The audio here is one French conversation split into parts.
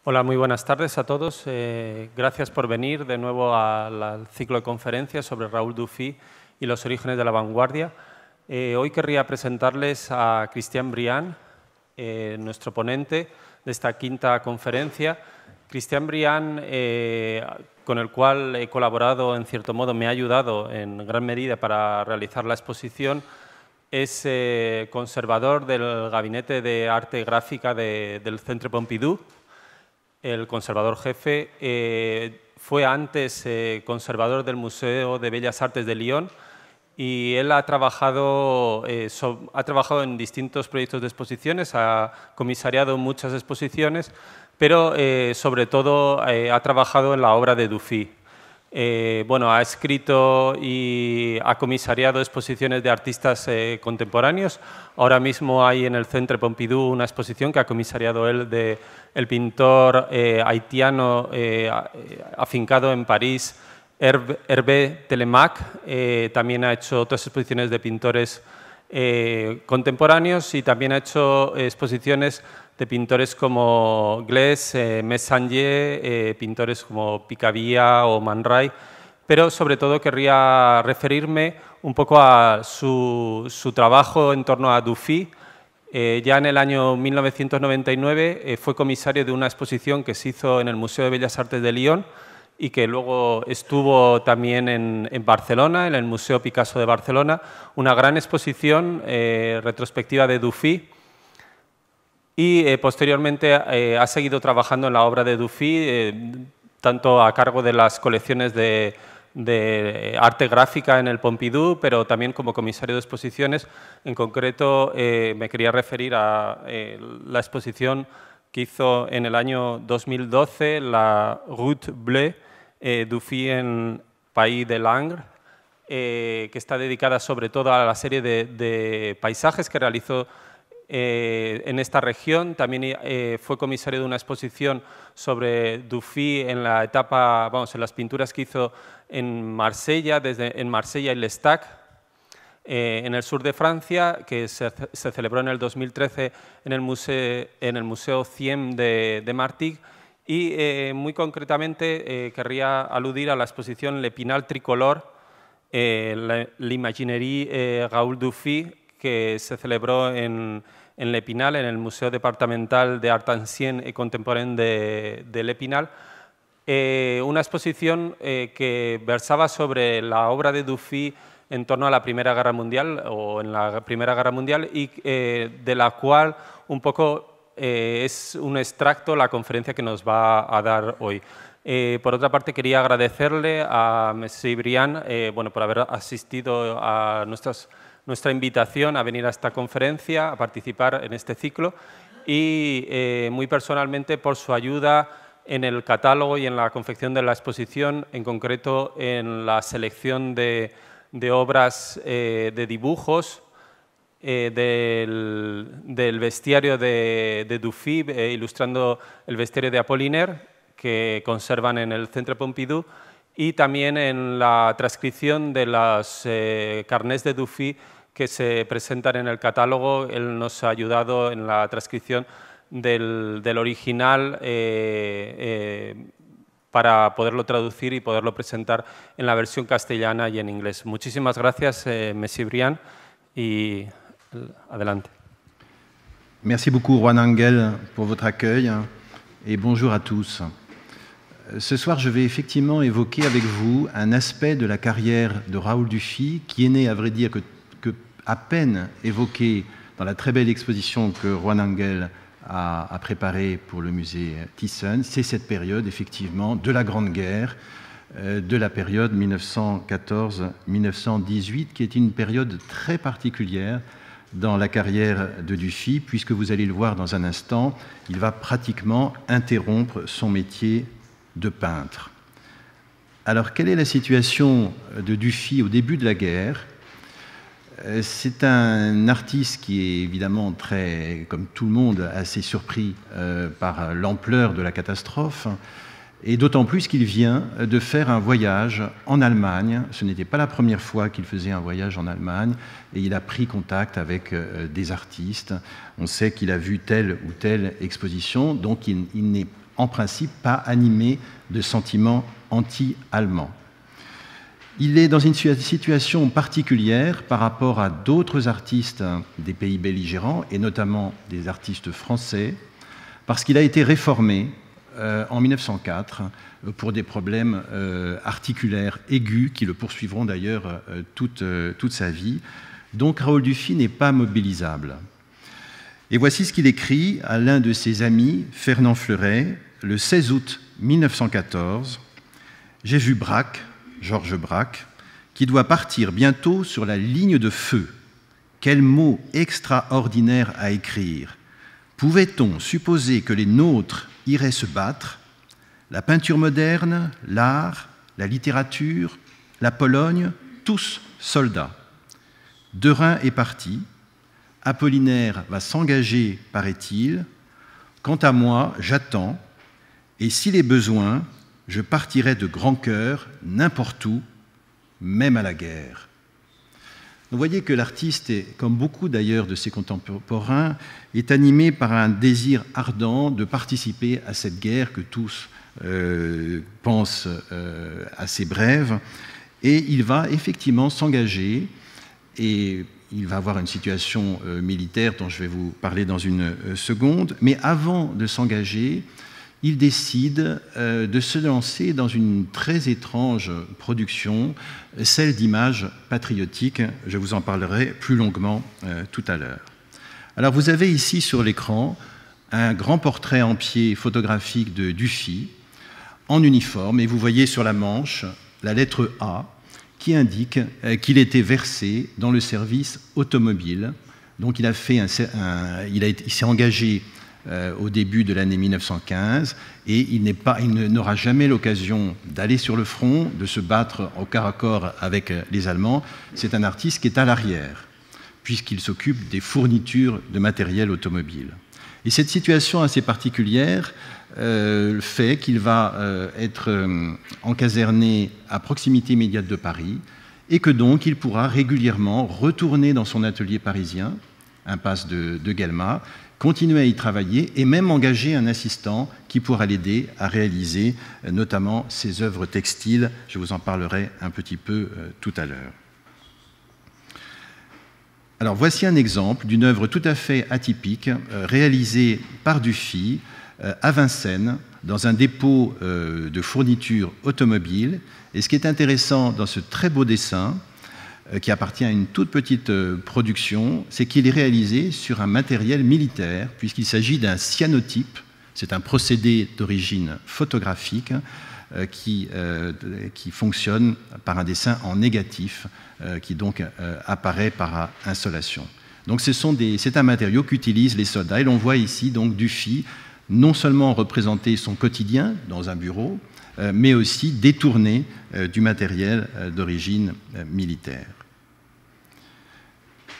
Hola, muy buenas tardes a todos. Gracias por venir de nuevo al ciclo de conferencias sobre Raoul Dufy y los orígenes de la vanguardia. Hoy querría presentarles a Christian Briand, nuestro ponente de esta quinta conferencia. Christian Briand, con el cual he colaborado, en cierto modo, me ha ayudado en gran medida para realizar la exposición, es conservador del Gabinete de Arte Gráfica del Centre Pompidou. El conservador jefe fue antes conservador del Museo de Bellas Artes de Lyon y él ha trabajado en distintos proyectos de exposiciones, ha comisariado muchas exposiciones, pero sobre todo ha trabajado en la obra de Dufy. Ha escrito y ha comisariado exposiciones de artistas contemporáneos. Ahora mismo hay en el Centre Pompidou una exposición que ha comisariado él del pintor haitiano afincado en París, Hervé Telemaque. También ha hecho otras exposiciones de pintores contemporáneos y también ha hecho exposiciones de pintores como Glaise, Messanger, pintores como Picabia o Man Ray, pero sobre todo querría referirme un poco a su trabajo en torno a Dufy. Ya en el año 1999 fue comisario de una exposición que se hizo en el Museo de Bellas Artes de Lyon y que luego estuvo también en Barcelona, en el Museo Picasso de Barcelona, una gran exposición retrospectiva de Dufy. Y posteriormente ha seguido trabajando en la obra de Dufy, tanto a cargo de las colecciones de arte gráfica en el Pompidou, pero también como comisario de exposiciones. En concreto, me quería referir a la exposición que hizo en el año 2012, la Route Bleue, Dufy en Pays de Langres, que está dedicada sobre todo a la serie de paisajes que realizó en esta región. También fue comisario de una exposición sobre Dufy en la etapa, en las pinturas que hizo en Marsella, en Marsella y L'Estaque, en el sur de Francia, que se celebró en el 2013 en el Museo Ciem de Martigues. Y muy concretamente querría aludir a la exposición L'Épinal Tricolore, l'Imaginerie Raoul Dufy, que se celebró en L'Épinal, en el Museo Departamental de Art Ancien et Contemporain de L'Épinal. Una exposición que versaba sobre la obra de Dufy en torno a la Primera Guerra Mundial o en la Primera Guerra Mundial y de la cual un poco es un extracto la conferencia que nos va a dar hoy. Por otra parte, quería agradecerle a Monsieur Briand por haber asistido a nuestra invitación a venir a esta conferencia, a participar en este ciclo y muy personalmente por su ayuda en el catálogo y en la confección de la exposición, en concreto en la selección de obras de dibujos del bestiario de Dufy, ilustrando el bestiario de Apollinaire, que conservan en el Centre Pompidou, y también en la transcripción de los carnets de Dufy que se presentan en el catálogo. Él nos ha ayudado en la transcripción del original para poderlo traducir y poderlo presentar en la versión castellana y en inglés. Muchísimas gracias, Monsieur Briand, y adelante. Merci beaucoup, Juan Angel, pour votre accueil et bonjour à tous. Ce soir, je vais effectivement évoquer avec vous un aspect de la carrière de Raoul Dufy qui est né, à vrai dire, que à peine évoqué dans la très belle exposition que Juan Angel a préparée pour le musée Thyssen. C'est cette période, effectivement, de la Grande Guerre, de la période 1914-1918, qui est une période très particulière dans la carrière de Dufy, puisque vous allez le voir dans un instant, il va pratiquement interrompre son métier de peintre. Alors, quelle est la situation de Dufy au début de la guerre? C'est un artiste qui est évidemment très, comme tout le monde, assez surpris par l'ampleur de la catastrophe, et d'autant plus qu'il vient de faire un voyage en Allemagne. Ce n'était pas la première fois qu'il faisait un voyage en Allemagne, et il a pris contact avec des artistes. On sait qu'il a vu telle ou telle exposition, donc il n'est en principe pas animé de sentiments anti-allemands. Il est dans une situation particulière par rapport à d'autres artistes des pays belligérants, et notamment des artistes français, parce qu'il a été réformé en 1904 pour des problèmes articulaires aigus qui le poursuivront d'ailleurs toute sa vie. Donc Raoul Dufy n'est pas mobilisable. Et voici ce qu'il écrit à l'un de ses amis, Fernand Fleuret, le 16 août 1914. « J'ai vu Braque, Georges Braque, qui doit partir bientôt sur la ligne de feu. Quel mot extraordinaire à écrire! Pouvait-on supposer que les nôtres iraient se battre? La peinture moderne, l'art, la littérature, la Pologne, tous soldats. Derain est parti. Apollinaire va s'engager, paraît-il. Quant à moi, j'attends, et s'il est besoin, je partirai de grand cœur, n'importe où, même à la guerre. » Vous voyez que l'artiste, comme beaucoup d'ailleurs de ses contemporains, est animé par un désir ardent de participer à cette guerre que tous pensent assez brève, et il va effectivement s'engager, et il va avoir une situation militaire dont je vais vous parler dans une seconde, mais avant de s'engager, il décide de se lancer dans une très étrange production, celle d'images patriotiques. Je vous en parlerai plus longuement tout à l'heure. Alors vous avez ici sur l'écran un grand portrait en pied photographique de Dufy, en uniforme, et vous voyez sur la manche la lettre A, qui indique qu'il était versé dans le service automobile. Donc il s'est engagé au début de l'année 1915, et il n'aura jamais l'occasion d'aller sur le front, de se battre au corps à corps avec les Allemands. C'est un artiste qui est à l'arrière, puisqu'il s'occupe des fournitures de matériel automobile. Et cette situation assez particulière fait qu'il va être encaserné à proximité immédiate de Paris, et que donc il pourra régulièrement retourner dans son atelier parisien, impasse de Guelmas, continuer à y travailler et même engager un assistant qui pourra l'aider à réaliser notamment ses œuvres textiles. Je vous en parlerai un petit peu tout à l'heure. Alors voici un exemple d'une œuvre tout à fait atypique réalisée par Dufy à Vincennes dans un dépôt de fournitures automobiles. Et ce qui est intéressant dans ce très beau dessin, qui appartient à une toute petite production, c'est qu'il est réalisé sur un matériel militaire, puisqu'il s'agit d'un cyanotype. C'est un procédé d'origine photographique qui fonctionne par un dessin en négatif, qui donc apparaît par insolation. Donc c'est un matériau qu'utilisent les soldats, et l'on voit ici donc Dufy non seulement représenter son quotidien dans un bureau, mais aussi détourné du matériel d'origine militaire.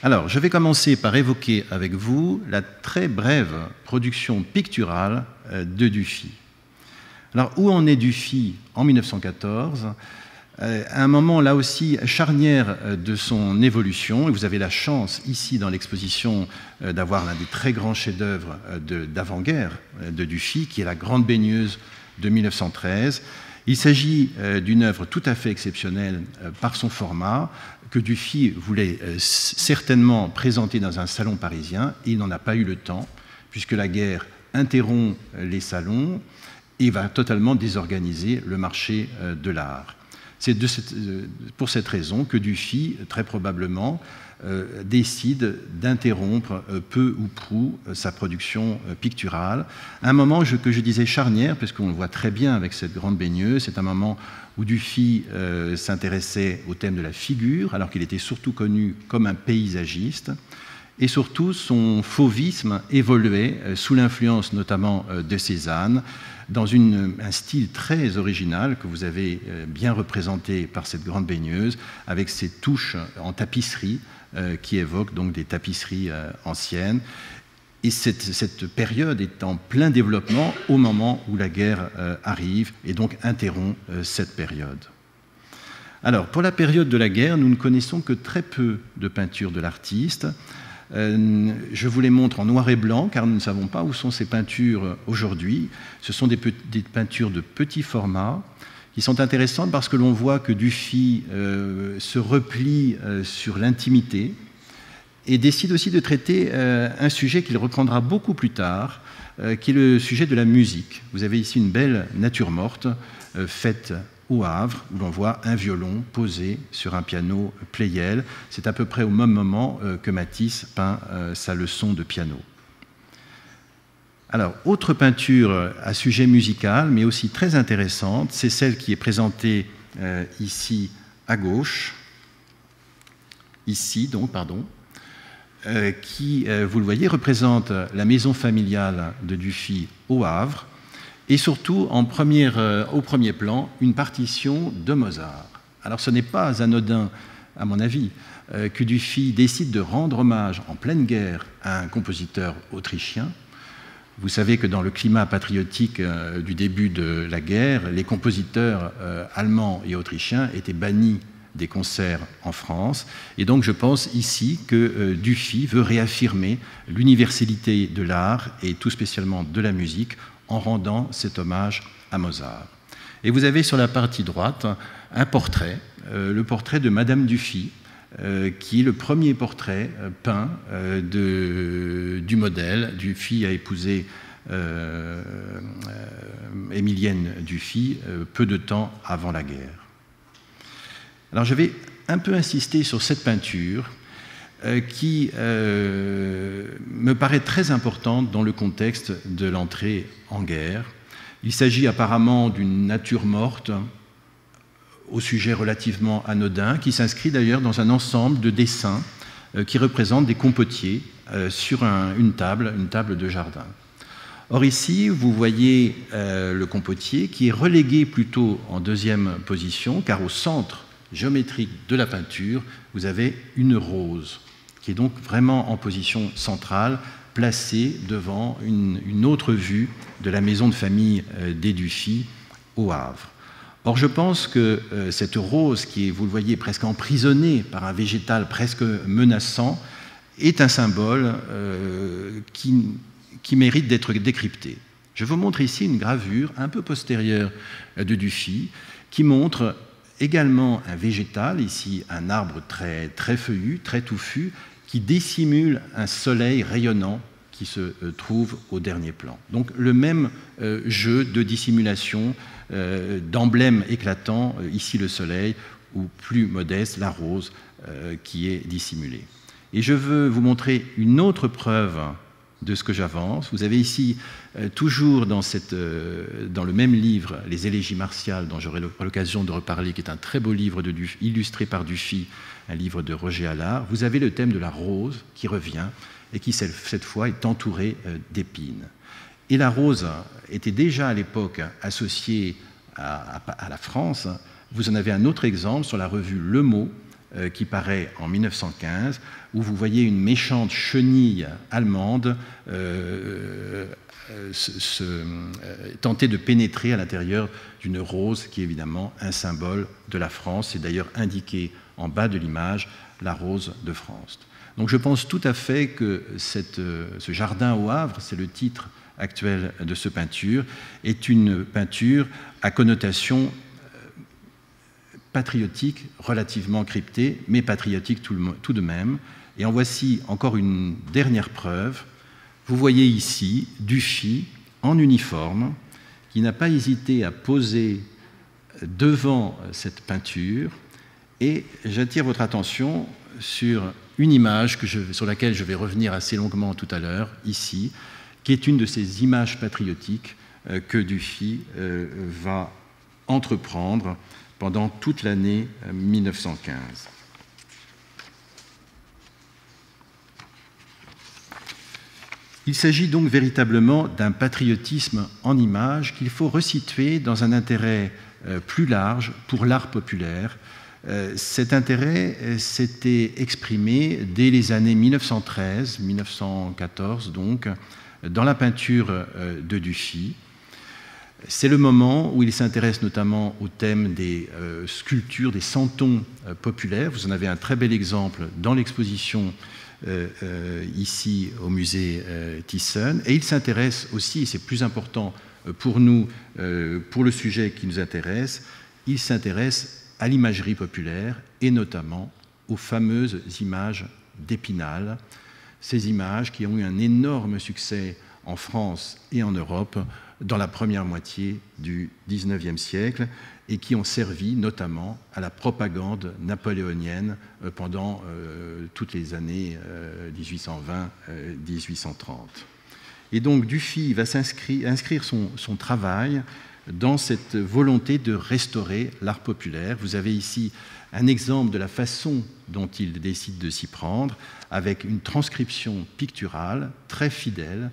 Alors, je vais commencer par évoquer avec vous la très brève production picturale de Dufy. Alors, où en est Dufy en 1914 ? À un moment, là aussi, charnière de son évolution, et vous avez la chance, ici, dans l'exposition, d'avoir l'un des très grands chefs-d'œuvre d'avant-guerre de Dufy, qui est la Grande baigneuse de 1913. Il s'agit d'une œuvre tout à fait exceptionnelle par son format, que Dufy voulait certainement présenter dans un salon parisien, et il n'en a pas eu le temps, puisque la guerre interrompt les salons et va totalement désorganiser le marché de l'art. C'est pour cette raison que Dufy, très probablement, décide d'interrompre peu ou prou sa production picturale. Un moment que je disais charnière, parce qu'on le voit très bien avec cette grande baigneuse, c'est un moment où Dufy s'intéressait au thème de la figure, alors qu'il était surtout connu comme un paysagiste, et surtout son fauvisme évoluait sous l'influence notamment de Cézanne, dans un style très original que vous avez bien représenté par cette grande baigneuse, avec ses touches en tapisserie qui évoquent donc des tapisseries anciennes. Et cette période est en plein développement au moment où la guerre arrive et donc interrompt cette période. Alors, pour la période de la guerre, nous ne connaissons que très peu de peintures de l'artiste. Je vous les montre en noir et blanc, car nous ne savons pas où sont ces peintures aujourd'hui. Ce sont des peintures de petit format, qui sont intéressantes parce que l'on voit que Dufy se replie sur l'intimité et décide aussi de traiter un sujet qu'il reprendra beaucoup plus tard, qui est le sujet de la musique. Vous avez ici une belle nature morte faite au Havre, où l'on voit un violon posé sur un piano Pleyel. C'est à peu près au même moment que Matisse peint sa leçon de piano. Alors, autre peinture à sujet musical, mais aussi très intéressante, c'est celle qui est présentée ici à gauche, ici donc, pardon, qui, vous le voyez, représente la maison familiale de Dufy au Havre, et surtout, au premier plan, une partition de Mozart. Alors, ce n'est pas anodin, à mon avis, que Dufy décide de rendre hommage en pleine guerre à un compositeur autrichien. Vous savez que dans le climat patriotique du début de la guerre, les compositeurs allemands et autrichiens étaient bannis des concerts en France. Et donc je pense ici que Dufy veut réaffirmer l'universalité de l'art et tout spécialement de la musique en rendant cet hommage à Mozart. Et vous avez sur la partie droite un portrait, le portrait de Madame Dufy, qui est le premier portrait peint du modèle. Dufy a épousé Émilienne Dufy peu de temps avant la guerre. Alors je vais un peu insister sur cette peinture qui me paraît très importante dans le contexte de l'entrée en guerre. Il s'agit apparemment d'une nature morte, au sujet relativement anodin, qui s'inscrit d'ailleurs dans un ensemble de dessins qui représentent des compotiers sur une table de jardin. Or ici, vous voyez le compotier qui est relégué plutôt en deuxième position, car au centre géométrique de la peinture, vous avez une rose, qui est donc vraiment en position centrale, placée devant une autre vue de la maison de famille des Dufy au Havre. Or, je pense que cette rose, qui est, vous le voyez, presque emprisonnée par un végétal presque menaçant, est un symbole qui mérite d'être décrypté. Je vous montre ici une gravure un peu postérieure de Dufy, qui montre également un végétal, ici un arbre très, très feuillu, très touffu, qui dissimule un soleil rayonnant qui se trouve au dernier plan. Donc le même jeu de dissimulation, d'emblèmes éclatants, ici le soleil, ou plus modeste, la rose qui est dissimulée. Et je veux vous montrer une autre preuve de ce que j'avance. Vous avez ici, toujours dans le même livre, Les élégies martiales, dont j'aurai l'occasion de reparler, qui est un très beau livre illustré par Dufy, un livre de Roger Allard, vous avez le thème de la rose qui revient et qui, cette fois, est entouré d'épines. Et la rose était déjà à l'époque associée à la France. Vous en avez un autre exemple sur la revue Le Mot, qui paraît en 1915, où vous voyez une méchante chenille allemande tenter de pénétrer à l'intérieur d'une rose qui est évidemment un symbole de la France. C'est d'ailleurs indiqué en bas de l'image, la rose de France. Donc je pense tout à fait que ce jardin au Havre, c'est le titre actuel de cette peinture, est une peinture à connotation patriotique, relativement cryptée, mais patriotique tout de même. Et en voici encore une dernière preuve. Vous voyez ici Dufy en uniforme, qui n'a pas hésité à poser devant cette peinture. Et j'attire votre attention sur une image sur laquelle je vais revenir assez longuement tout à l'heure, ici, qui est une de ces images patriotiques que Dufy va entreprendre pendant toute l'année 1915. Il s'agit donc véritablement d'un patriotisme en images qu'il faut resituer dans un intérêt plus large pour l'art populaire. Cet intérêt s'était exprimé dès les années 1913, 1914 donc, dans la peinture de Dufy. C'est le moment où il s'intéresse notamment au thème des sculptures, des santons populaires. Vous en avez un très bel exemple dans l'exposition ici au musée Thyssen. Et il s'intéresse aussi, et c'est plus important pour nous, pour le sujet qui nous intéresse, il s'intéresse à l'imagerie populaire et notamment aux fameuses images d'Épinal, ces images qui ont eu un énorme succès en France et en Europe dans la première moitié du XIXe siècle et qui ont servi notamment à la propagande napoléonienne pendant toutes les années 1820-1830. Et donc Dufy va inscrire son travail dans cette volonté de restaurer l'art populaire. Vous avez ici un exemple de la façon dont il décide de s'y prendre, avec une transcription picturale très fidèle.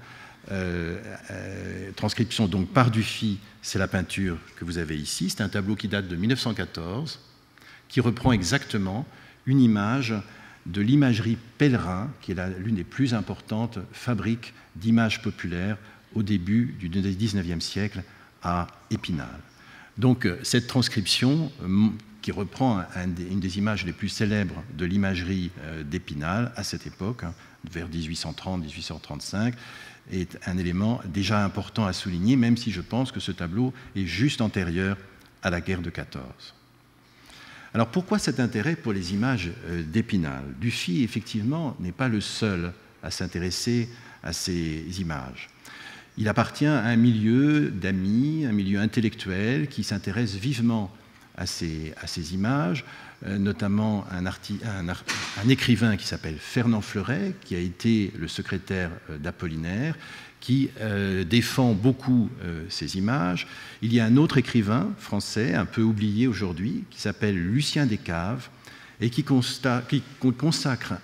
Transcription donc par Dufy, c'est la peinture que vous avez ici. C'est un tableau qui date de 1914, qui reprend exactement une image de l'imagerie Pellerin, qui est l'une des plus importantes fabriques d'images populaires au début du XIXe siècle à Épinal. Donc cette transcription, qui reprend une des images les plus célèbres de l'imagerie d'Épinal à cette époque, vers 1830-1835, est un élément déjà important à souligner, même si je pense que ce tableau est juste antérieur à la guerre de 14. Alors pourquoi cet intérêt pour les images d'Épinal? Dufy, effectivement, n'est pas le seul à s'intéresser à ces images. Il appartient à un milieu d'amis, un milieu intellectuel qui s'intéresse vivement à ces images, notamment un écrivain qui s'appelle Fernand Fleuret, qui a été le secrétaire d'Apollinaire, qui défend beaucoup ces images. Il y a un autre écrivain français, un peu oublié aujourd'hui, qui s'appelle Lucien Descaves, et qui consacre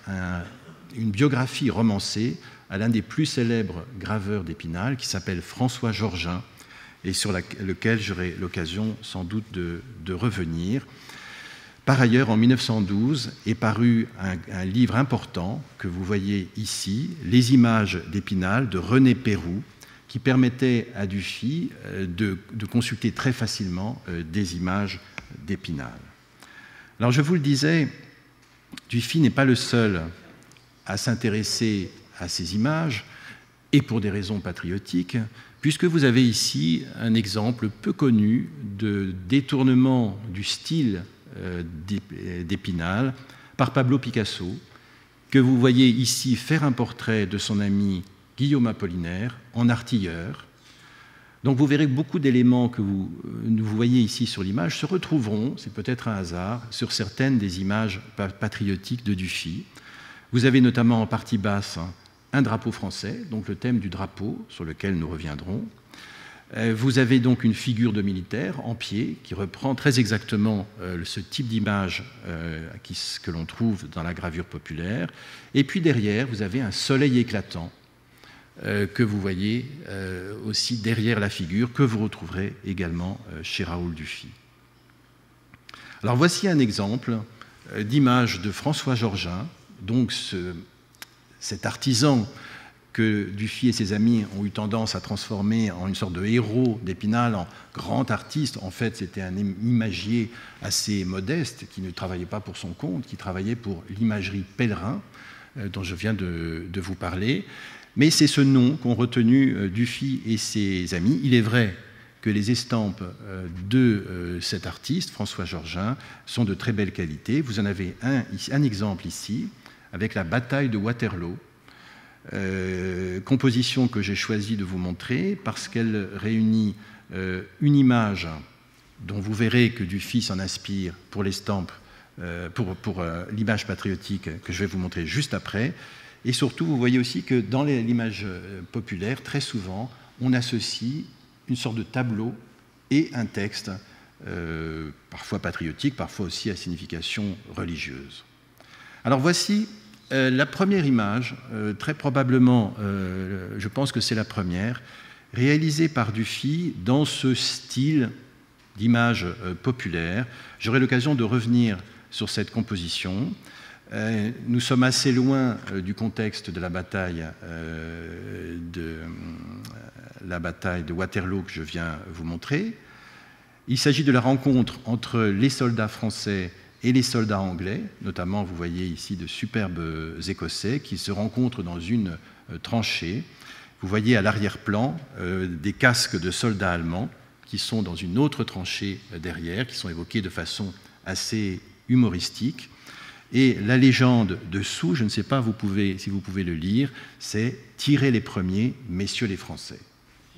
une biographie romancée à l'un des plus célèbres graveurs d'Épinal, qui s'appelle François Georgin, et sur lequel j'aurai l'occasion sans doute de revenir. Par ailleurs, en 1912 est paru un livre important que vous voyez ici, Les images d'Épinal, de René Péroux, qui permettait à Dufy de consulter très facilement des images d'Épinal. Alors je vous le disais, Dufy n'est pas le seul à s'intéresser à ces images, et pour des raisons patriotiques, puisque vous avez ici un exemple peu connu de détournement du style d'Épinal par Pablo Picasso, que vous voyez ici faire un portrait de son ami Guillaume Apollinaire en artilleur. Donc vous verrez que beaucoup d'éléments que vous voyez ici sur l'image se retrouveront, c'est peut-être un hasard, sur certaines des images patriotiques de Dufy. Vous avez notamment en partie basse un drapeau français, donc le thème du drapeau sur lequel nous reviendrons. Vous avez donc une figure de militaire en pied qui reprend très exactement ce type d'image que l'on trouve dans la gravure populaire. Et puis derrière, vous avez un soleil éclatant que vous voyez aussi derrière la figure, que vous retrouverez également chez Raoul Dufy. Alors voici un exemple d'image de François Georgin, donc cet artisan que Dufy et ses amis ont eu tendance à transformer en une sorte de héros d'Épinal, en grand artiste. En fait, c'était un imagier assez modeste qui ne travaillait pas pour son compte, qui travaillait pour l'imagerie Pellerin, dont je viens de vous parler. Mais c'est ce nom qu'ont retenu Dufy et ses amis. Il est vrai que les estampes de cet artiste, François Georgin, sont de très belle qualité. Vous en avez un exemple ici, avec la bataille de Waterloo, composition que j'ai choisi de vous montrer parce qu'elle réunit une image dont vous verrez que Dufy s'en inspire pour l'estampe, pour l'image patriotique que je vais vous montrer juste après. Et surtout, vous voyez aussi que dans l'image populaire, très souvent, on associe une sorte de tableau et un texte, parfois patriotique, parfois aussi à signification religieuse. Alors voici la première image, très probablement, je pense que c'est la première, réalisée par Dufy dans ce style d'image populaire. J'aurai l'occasion de revenir sur cette composition. Nous sommes assez loin du contexte de la bataille de Waterloo que je viens vous montrer. Il s'agit de la rencontre entre les soldats français et les soldats anglais, notamment vous voyez ici de superbes Écossais qui se rencontrent dans une tranchée. Vous voyez à l'arrière-plan des casques de soldats allemands qui sont dans une autre tranchée derrière, qui sont évoqués de façon assez humoristique. Et la légende dessous, je ne sais pas si vous pouvez le lire, c'est « Tirez les premiers, messieurs les Français ».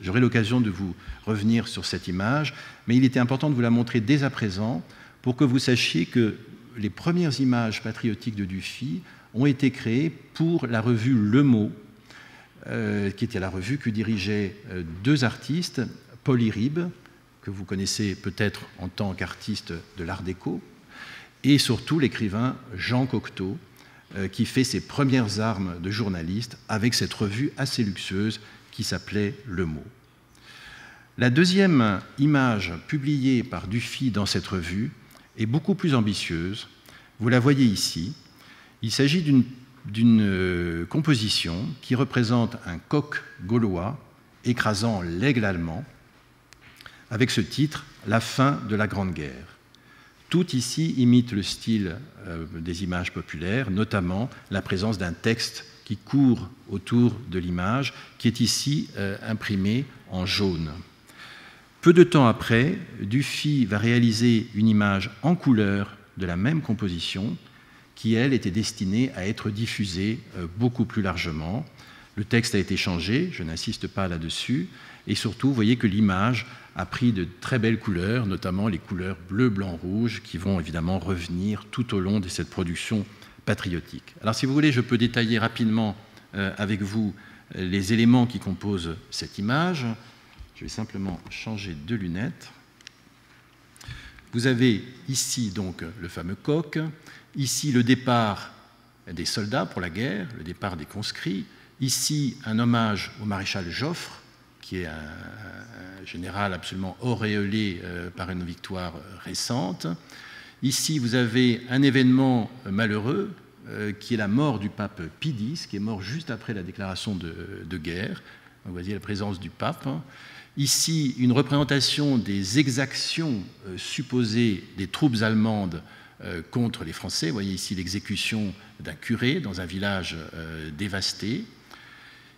J'aurai l'occasion de vous revenir sur cette image, mais il était important de vous la montrer dès à présent pour que vous sachiez que les premières images patriotiques de Dufy ont été créées pour la revue Le Mot, qui était la revue que dirigeaient deux artistes, Paul Iribe, que vous connaissez peut-être en tant qu'artiste de l'Art déco, et surtout l'écrivain Jean Cocteau, qui fait ses premières armes de journaliste avec cette revue assez luxueuse qui s'appelait Le Mot. La deuxième image publiée par Dufy dans cette revue est beaucoup plus ambitieuse. Vous la voyez ici. Il s'agit d'une composition qui représente un coq gaulois écrasant l'aigle allemand avec ce titre « La fin de la Grande Guerre ». Tout ici imite le style des images populaires, notamment la présence d'un texte qui court autour de l'image, qui est ici imprimé en jaune. Peu de temps après, Dufy va réaliser une image en couleur de la même composition, qui, elle, était destinée à être diffusée beaucoup plus largement. Le texte a été changé, je n'insiste pas là-dessus, et surtout, vous voyez que l'image a pris de très belles couleurs, notamment les couleurs bleu, blanc, rouge, qui vont évidemment revenir tout au long de cette production patriotique. Alors, si vous voulez, je peux détailler rapidement avec vous les éléments qui composent cette image. Je vais simplement changer de lunettes. Vous avez ici donc le fameux coq, ici le départ des soldats pour la guerre, le départ des conscrits, ici un hommage au maréchal Joffre, qui est un général absolument auréolé par une victoire récente. Ici, vous avez un événement malheureux, qui est la mort du pape Pie X, qui est mort juste après la déclaration de guerre. Vous voyez la présence du pape. Ici, une représentation des exactions supposées des troupes allemandes contre les Français. Vous voyez ici l'exécution d'un curé dans un village dévasté.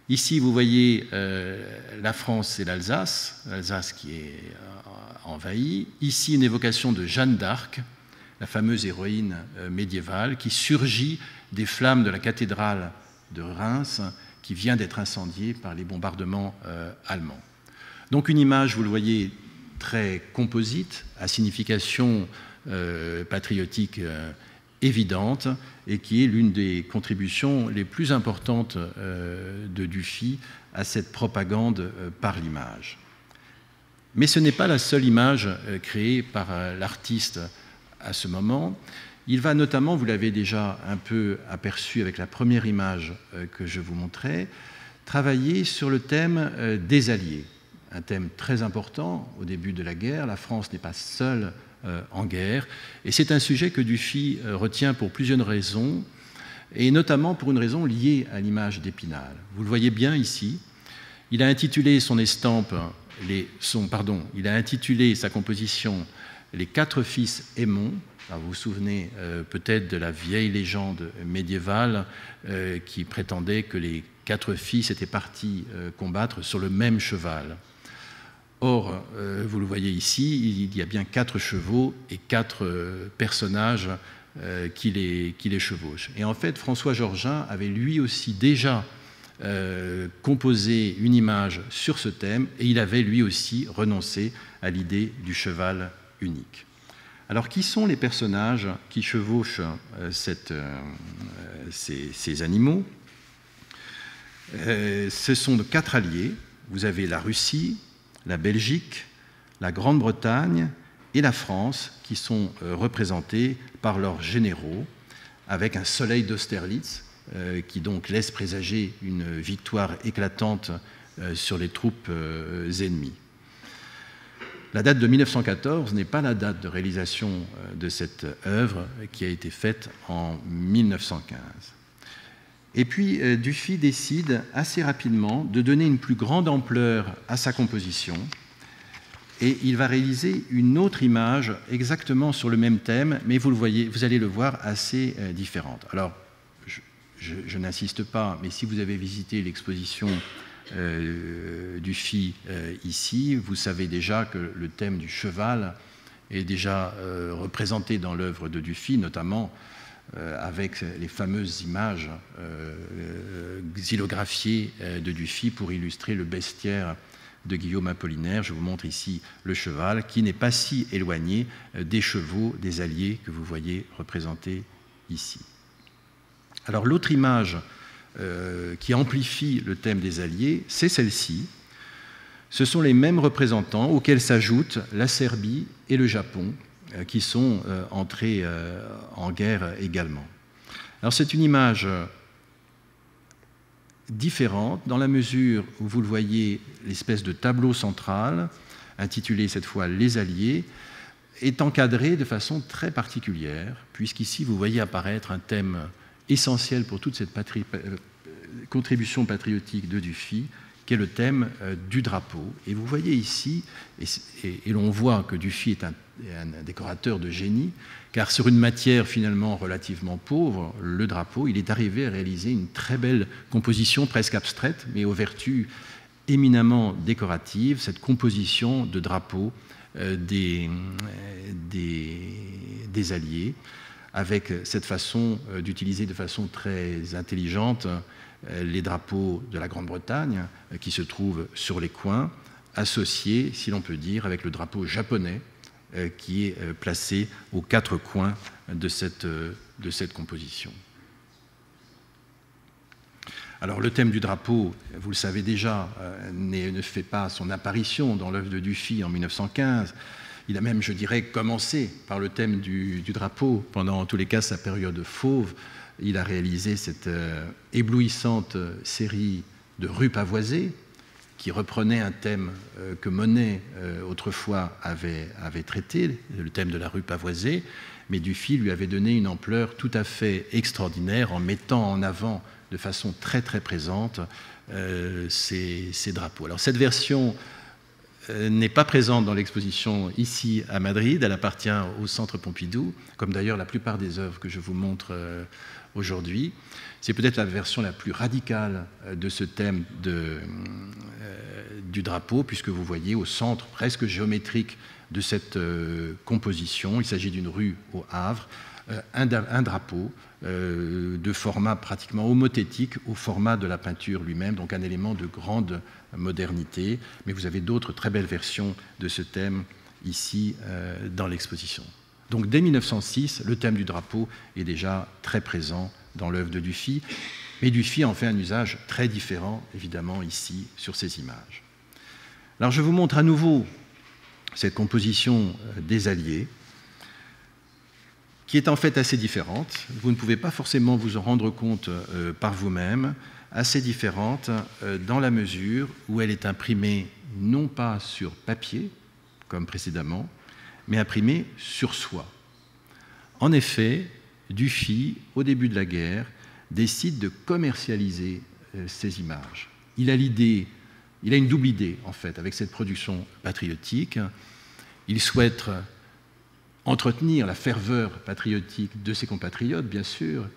Ici, vous voyez la France et l'Alsace qui est envahie. Ici, une évocation de Jeanne d'Arc, la fameuse héroïne médiévale, qui surgit des flammes de la cathédrale de Reims, qui vient d'être incendiée par les bombardements allemands. Donc une image, vous le voyez, très composite, à signification patriotique évidente, et qui est l'une des contributions les plus importantes de Dufy à cette propagande par l'image. Mais ce n'est pas la seule image créée par l'artiste à ce moment. Il va notamment, vous l'avez déjà un peu aperçu avec la première image que je vous montrais, travailler sur le thème des Alliés. Un thème très important au début de la guerre. La France n'est pas seule en guerre. Et c'est un sujet que Dufy retient pour plusieurs raisons, et notamment pour une raison liée à l'image d'Épinal. Vous le voyez bien ici. Il a intitulé son estampe, il a intitulé sa composition « Les quatre fils Aymon ». Alors vous vous souvenez peut-être de la vieille légende médiévale qui prétendait que les quatre fils étaient partis combattre sur le même cheval. Or, vous le voyez ici, il y a bien 4 chevaux et 4 personnages qui les chevauchent. Et en fait, François Georgin avait lui aussi déjà composé une image sur ce thème, et il avait lui aussi renoncé à l'idée du cheval unique. Alors, qui sont les personnages qui chevauchent ces animaux? Ce sont 4 alliés. Vous avez la Russie, la Belgique, la Grande-Bretagne et la France, qui sont représentés par leurs généraux, avec un soleil d'Austerlitz, qui donc laisse présager une victoire éclatante sur les troupes ennemies. La date de 1914 n'est pas la date de réalisation de cette œuvre, qui a été faite en 1915. Et puis, Dufy décide assez rapidement de donner une plus grande ampleur à sa composition, Et il va réaliser une autre image exactement sur le même thème, mais vous allez le voir, assez différente. Alors, je n'insiste pas, mais si vous avez visité l'exposition Dufy ici, vous savez déjà que le thème du cheval est déjà représenté dans l'œuvre de Dufy, notamment avec les fameuses images xylographiées de Dufy pour illustrer le bestiaire de Guillaume Apollinaire. Je vous montre ici le cheval qui n'est pas si éloigné des chevaux des alliés que vous voyez représentés ici. Alors l'autre image qui amplifie le thème des alliés, c'est celle-ci. Ce sont les mêmes représentants auxquels s'ajoutent la Serbie et le Japon qui sont entrés en guerre également. Alors c'est une image différente dans la mesure où vous le voyez, l'espèce de tableau central, intitulé cette fois « Les Alliés », est encadré de façon très particulière, puisqu'ici vous voyez apparaître un thème essentiel pour toute cette contribution patriotique de Dufy, qui est le thème du drapeau. Et vous voyez ici, et l'on voit que Dufy est un décorateur de génie, car sur une matière finalement relativement pauvre, le drapeau, il est arrivé à réaliser une très belle composition presque abstraite, mais aux vertus éminemment décoratives, cette composition de drapeau des Alliés, avec cette façon d'utiliser de façon très intelligente les drapeaux de la Grande-Bretagne qui se trouvent sur les coins, associés, si l'on peut dire, avec le drapeau japonais qui est placé aux quatre coins de cette composition. Alors le thème du drapeau, vous le savez déjà, ne fait pas son apparition dans l'œuvre de Dufy en 1915. Il a même, je dirais, commencé par le thème du drapeau. Pendant, en tous les cas, sa période fauve, il a réalisé cette éblouissante série de rues pavoisées qui reprenait un thème que Monet, autrefois, avait traité, le thème de la rue pavoisée, mais Dufy lui avait donné une ampleur tout à fait extraordinaire en mettant en avant de façon très très présente ces drapeaux. Alors cette version n'est pas présente dans l'exposition ici à Madrid, elle appartient au Centre Pompidou, comme d'ailleurs la plupart des œuvres que je vous montre aujourd'hui. C'est peut-être la version la plus radicale de ce thème du drapeau, puisque vous voyez au centre presque géométrique de cette composition, il s'agit d'une rue au Havre, un drapeau de format pratiquement homothétique au format de la peinture lui-même, donc un élément de grande modernité, mais vous avez d'autres très belles versions de ce thème ici dans l'exposition. Donc dès 1906, le thème du drapeau est déjà très présent dans l'œuvre de Dufy, mais Dufy en fait un usage très différent, évidemment, ici, sur ces images. Alors je vous montre à nouveau cette composition des Alliés, qui est en fait assez différente. Vous ne pouvez pas forcément vous en rendre compte par vous-même, assez différente dans la mesure où elle est imprimée non pas sur papier, comme précédemment, mais imprimée sur soie. En effet, Dufy, au début de la guerre, décide de commercialiser ces images. Il a une double idée, en fait, avec cette production patriotique. Il souhaite entretenir la ferveur patriotique de ses compatriotes, bien sûr,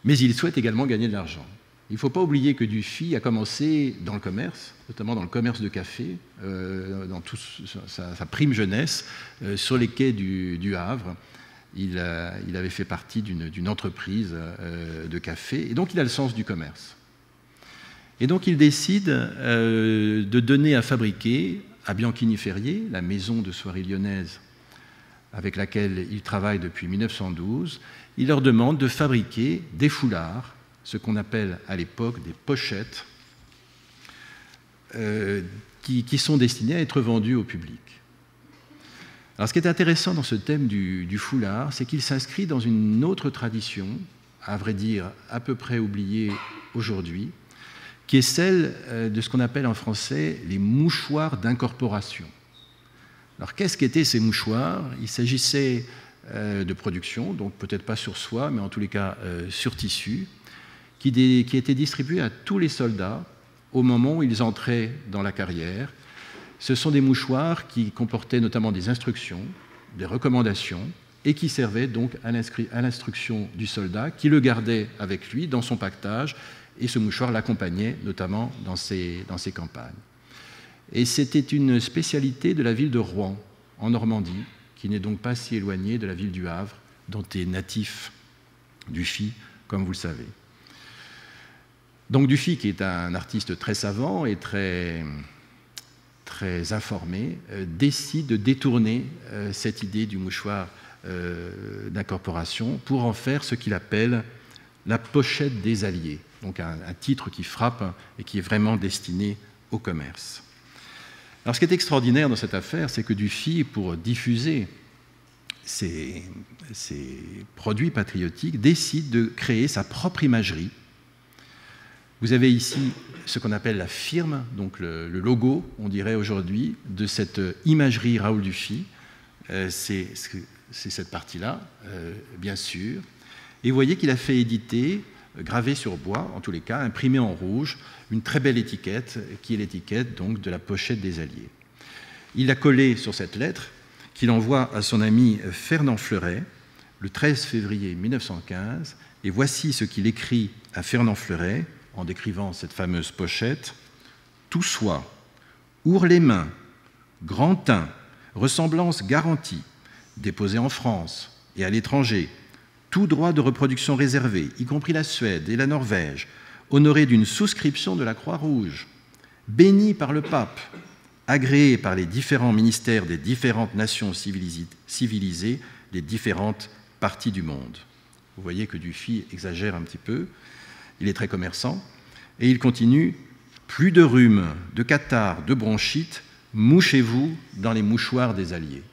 mais il souhaite également gagner de l'argent. Il ne faut pas oublier que Dufy a commencé dans le commerce, notamment dans le commerce de café, dans toute sa prime jeunesse, sur les quais du Havre. Il avait fait partie d'une entreprise de café, et donc il a le sens du commerce. Et donc il décide de donner à fabriquer à Bianchini-Ferrier, la maison de soierie lyonnaise avec laquelle il travaille depuis 1912, il leur demande de fabriquer des foulards, ce qu'on appelle à l'époque des pochettes, qui sont destinées à être vendues au public. Alors ce qui est intéressant dans ce thème du foulard, c'est qu'il s'inscrit dans une autre tradition, à vrai dire à peu près oubliée aujourd'hui, qui est celle de ce qu'on appelle en français les mouchoirs d'incorporation. Alors qu'est-ce qu'étaient ces mouchoirs? Il s'agissait de production, donc peut-être pas sur soie, mais en tous les cas sur tissu, qui étaient distribués à tous les soldats au moment où ils entraient dans la carrière Ce sont des mouchoirs qui comportaient notamment des instructions, des recommandations, et qui servaient donc à l'instruction du soldat, qui le gardait avec lui dans son pactage, et ce mouchoir l'accompagnait notamment dans ses campagnes. Et c'était une spécialité de la ville de Rouen, en Normandie, qui n'est donc pas si éloignée de la ville du Havre, dont est natif Dufy, comme vous le savez. Donc Dufy, qui est un artiste très savant et très informé, décide de détourner cette idée du mouchoir d'incorporation pour en faire ce qu'il appelle la pochette des alliés, donc un titre qui frappe et qui est vraiment destiné au commerce. Alors ce qui est extraordinaire dans cette affaire, c'est que Dufy, pour diffuser ses produits patriotiques, décide de créer sa propre imagerie. Vous avez ici ce qu'on appelle la firme, donc le logo, on dirait aujourd'hui, de cette imagerie Raoul Dufy. C'est cette partie-là, bien sûr. Et vous voyez qu'il a fait éditer, gravé sur bois, en tous les cas, imprimé en rouge, une très belle étiquette, qui est l'étiquette donc de la pochette des Alliés. Il a collé sur cette lettre qu'il envoie à son ami Fernand Fleuret, le 13 février 1915, et voici ce qu'il écrit à Fernand Fleuret, en décrivant cette fameuse pochette. « Tout soit, ouvre les mains, grand teint, ressemblance garantie, déposé en France et à l'étranger, tout droit de reproduction réservé, y compris la Suède et la Norvège, honoré d'une souscription de la Croix-Rouge, béni par le pape, agréé par les différents ministères des différentes nations civilisées des différentes parties du monde. » Vous voyez que Dufy exagère un petit peu. Il est très commerçant. Et il continue « Plus de rhume, de catarrhe, de bronchite, mouchez-vous dans les mouchoirs des Alliés. »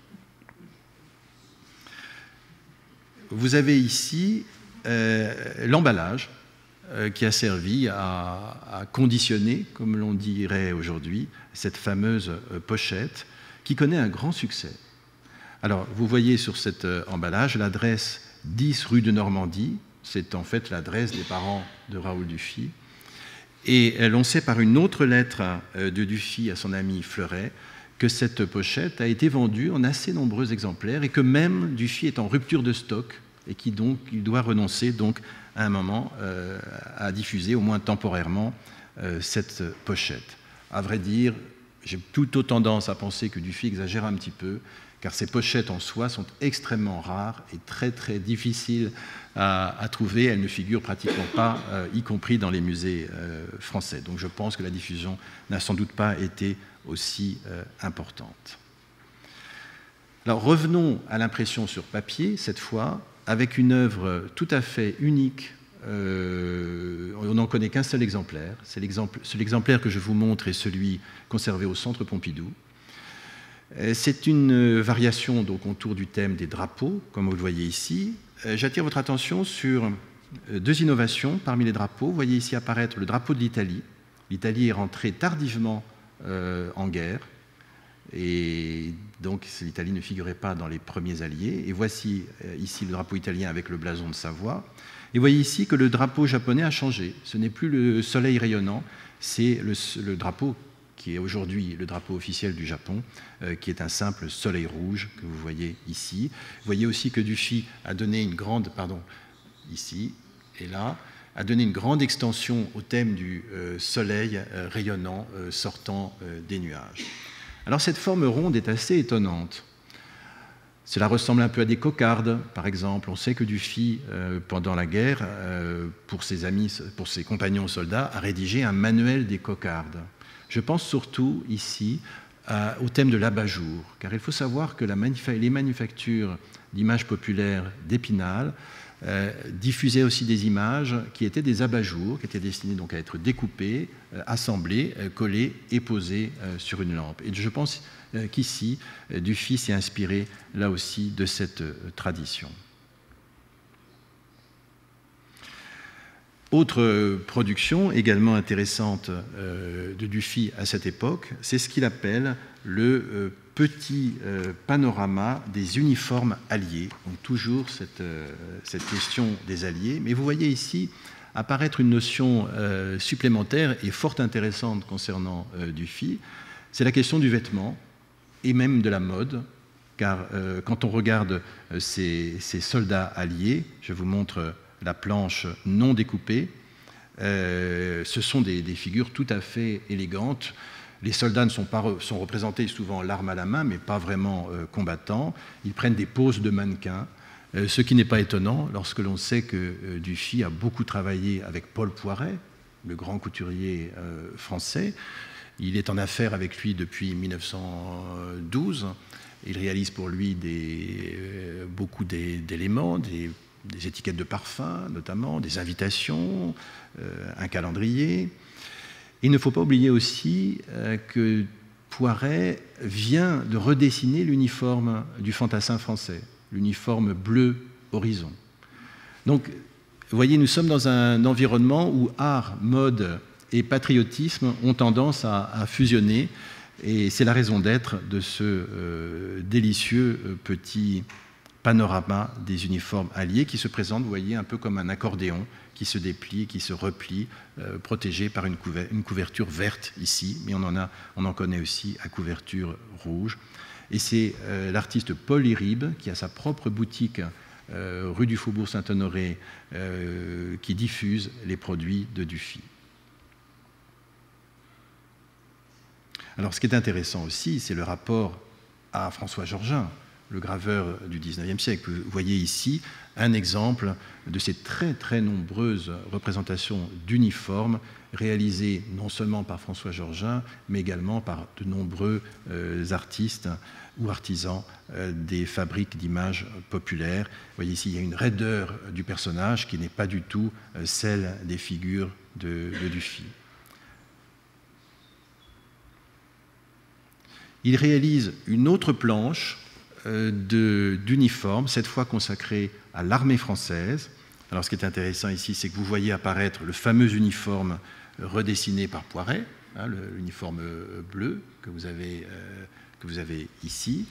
Vous avez ici l'emballage qui a servi à conditionner, comme l'on dirait aujourd'hui, cette fameuse pochette qui connaît un grand succès. Alors, vous voyez sur cet emballage l'adresse 10 rue de Normandie. C'est en fait l'adresse des parents de Raoul Dufy. Et l'on sait par une autre lettre de Dufy à son ami Fleuret que cette pochette a été vendue en assez nombreux exemplaires et que même Dufy est en rupture de stock et qu'il doit renoncer donc à un moment à diffuser, au moins temporairement, cette pochette. À vrai dire, j'ai plutôt tendance à penser que Dufy exagère un petit peu, car ces pochettes en soie sont extrêmement rares et très très difficiles à trouver. Elles ne figurent pratiquement pas, y compris dans les musées français. Donc je pense que la diffusion n'a sans doute pas été aussi importante. Alors revenons à l'impression sur papier, cette fois, avec une œuvre tout à fait unique. On n'en connaît qu'un seul exemplaire. C'est l'exemplaire que je vous montre est celui conservé au Centre Pompidou. C'est une variation donc autour du thème des drapeaux, comme vous le voyez ici. J'attire votre attention sur deux innovations parmi les drapeaux. Vous voyez ici apparaître le drapeau de l'Italie. L'Italie est rentrée tardivement en guerre, et donc l'Italie ne figurait pas dans les premiers alliés. Et voici ici le drapeau italien avec le blason de Savoie. Et vous voyez ici que le drapeau japonais a changé. Ce n'est plus le soleil rayonnant, c'est le drapeau qui est aujourd'hui le drapeau officiel du Japon, qui est un simple soleil rouge que vous voyez ici. Vous voyez aussi que Dufy a donné une grande, ici et là, a donné une grande extension au thème du soleil rayonnant sortant des nuages. Alors cette forme ronde est assez étonnante. Cela ressemble un peu à des cocardes, par exemple. On sait que Dufy, pendant la guerre, pour ses amis, pour ses compagnons soldats, a rédigé un manuel des cocardes. Je pense surtout ici au thème de l'abat-jour, car il faut savoir que les manufactures d'images populaires d'Épinal diffusaient aussi des images qui étaient des abat-jours, qui étaient destinées donc à être découpées, assemblées, collées et posées sur une lampe. Et je pense qu'ici, Dufy s'est inspiré là aussi de cette tradition. Autre production également intéressante de Dufy à cette époque, c'est ce qu'il appelle le petit panorama des uniformes alliés. Donc toujours cette question des alliés. Mais vous voyez ici apparaître une notion supplémentaire et fort intéressante concernant Dufy, C'est la question du vêtement et même de la mode, car quand on regarde ces soldats alliés, je vous montre la planche non découpée, ce sont des figures tout à fait élégantes. Les soldats sont représentés souvent l'arme à la main, mais pas vraiment combattants. Ils prennent des poses de mannequins, ce qui n'est pas étonnant lorsque l'on sait que Dufy a beaucoup travaillé avec Paul Poiret, le grand couturier français. Il est en affaires avec lui depuis 1912. Il réalise pour lui beaucoup d'éléments, des étiquettes de parfum notamment, des invitations, un calendrier. Il ne faut pas oublier aussi que Poiret vient de redessiner l'uniforme du fantassin français, l'uniforme bleu horizon. Donc, vous voyez, nous sommes dans un environnement où art, mode et patriotisme ont tendance à fusionner, et c'est la raison d'être de ce délicieux petit panorama des uniformes alliés qui se présente, vous voyez, un peu comme un accordéon qui se déplie, qui se replie, protégé par une couverture verte ici, mais on en connaît aussi à couverture rouge. Et c'est l'artiste Paul Iribe qui a sa propre boutique rue du Faubourg Saint-Honoré qui diffuse les produits de Dufy. Alors ce qui est intéressant aussi, c'est le rapport à François Georgin, le graveur du XIXe siècle. Vous voyez ici un exemple de ces très très nombreuses représentations d'uniformes réalisées non seulement par François Georgin, mais également par de nombreux artistes ou artisans des fabriques d'images populaires. Vous voyez ici, il y a une raideur du personnage qui n'est pas du tout celle des figures de Dufy. Il réalise une autre planche d'uniforme, cette fois consacrée à l'armée française. Alors ce qui est intéressant ici, c'est que vous voyez apparaître le fameux uniforme redessiné par Poiret, hein, l'uniforme bleu que vous avez ici.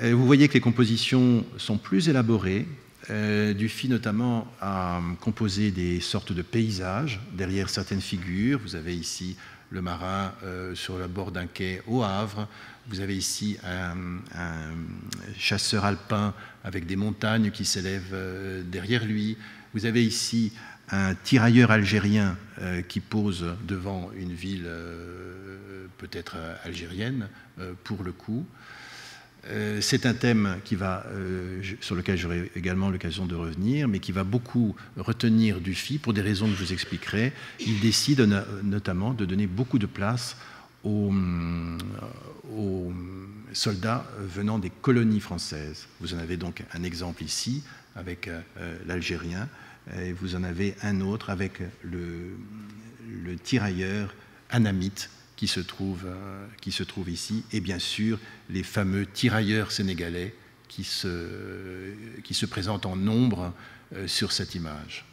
Vous voyez que les compositions sont plus élaborées. Dufy notamment a composé des sortes de paysages derrière certaines figures. Vous avez ici le marin sur le bord d'un quai au Havre. Vous avez ici un chasseur alpin avec des montagnes qui s'élèvent derrière lui. Vous avez ici un tirailleur algérien qui pose devant une ville peut-être algérienne pour le coup. C'est un thème sur lequel j'aurai également l'occasion de revenir, mais qui va beaucoup retenir Dufy pour des raisons que je vous expliquerai. Il décide notamment de donner beaucoup de place aux soldats venant des colonies françaises. Vous en avez donc un exemple ici avec l'Algérien, et vous en avez un autre avec le tirailleur anamite qui se trouve ici, et bien sûr les fameux tirailleurs sénégalais qui se présentent en nombre sur cette image.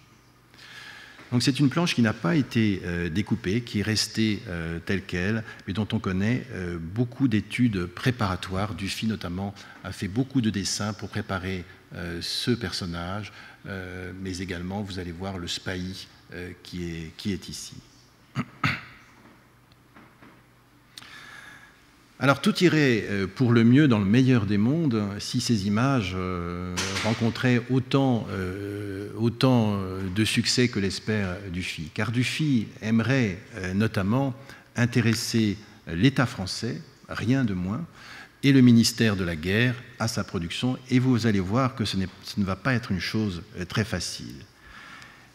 Donc c'est une planche qui n'a pas été découpée, qui est restée telle qu'elle, mais dont on connaît beaucoup d'études préparatoires. Dufy notamment a fait beaucoup de dessins pour préparer ce personnage, mais également vous allez voir le spahi qui est ici. Alors tout irait pour le mieux dans le meilleur des mondes si ces images rencontraient autant de succès que l'espère Dufy. Car Dufy aimerait notamment intéresser l'État français, rien de moins, et le ministère de la Guerre à sa production, et vous allez voir que ce ne va pas être une chose très facile.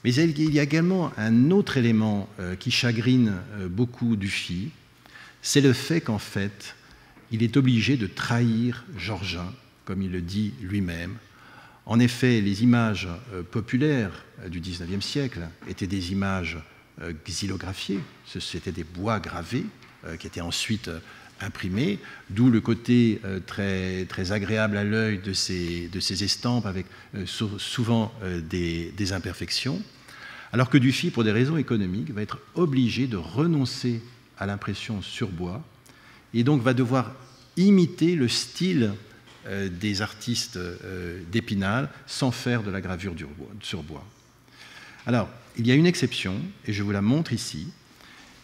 Mais il y a également un autre élément qui chagrine beaucoup Dufy, c'est le fait qu'en fait, il est obligé de trahir Georgin, comme il le dit lui-même. En effet, les images populaires du XIXe siècle étaient des images xylographiées, c'était des bois gravés qui étaient ensuite imprimés, d'où le côté très, très agréable à l'œil de ces estampes avec souvent des imperfections, alors que Dufy, pour des raisons économiques, va être obligé de renoncer à l'impression sur bois et donc va devoir imiter le style des artistes d'Épinal sans faire de la gravure sur bois. Alors, il y a une exception, et je vous la montre ici.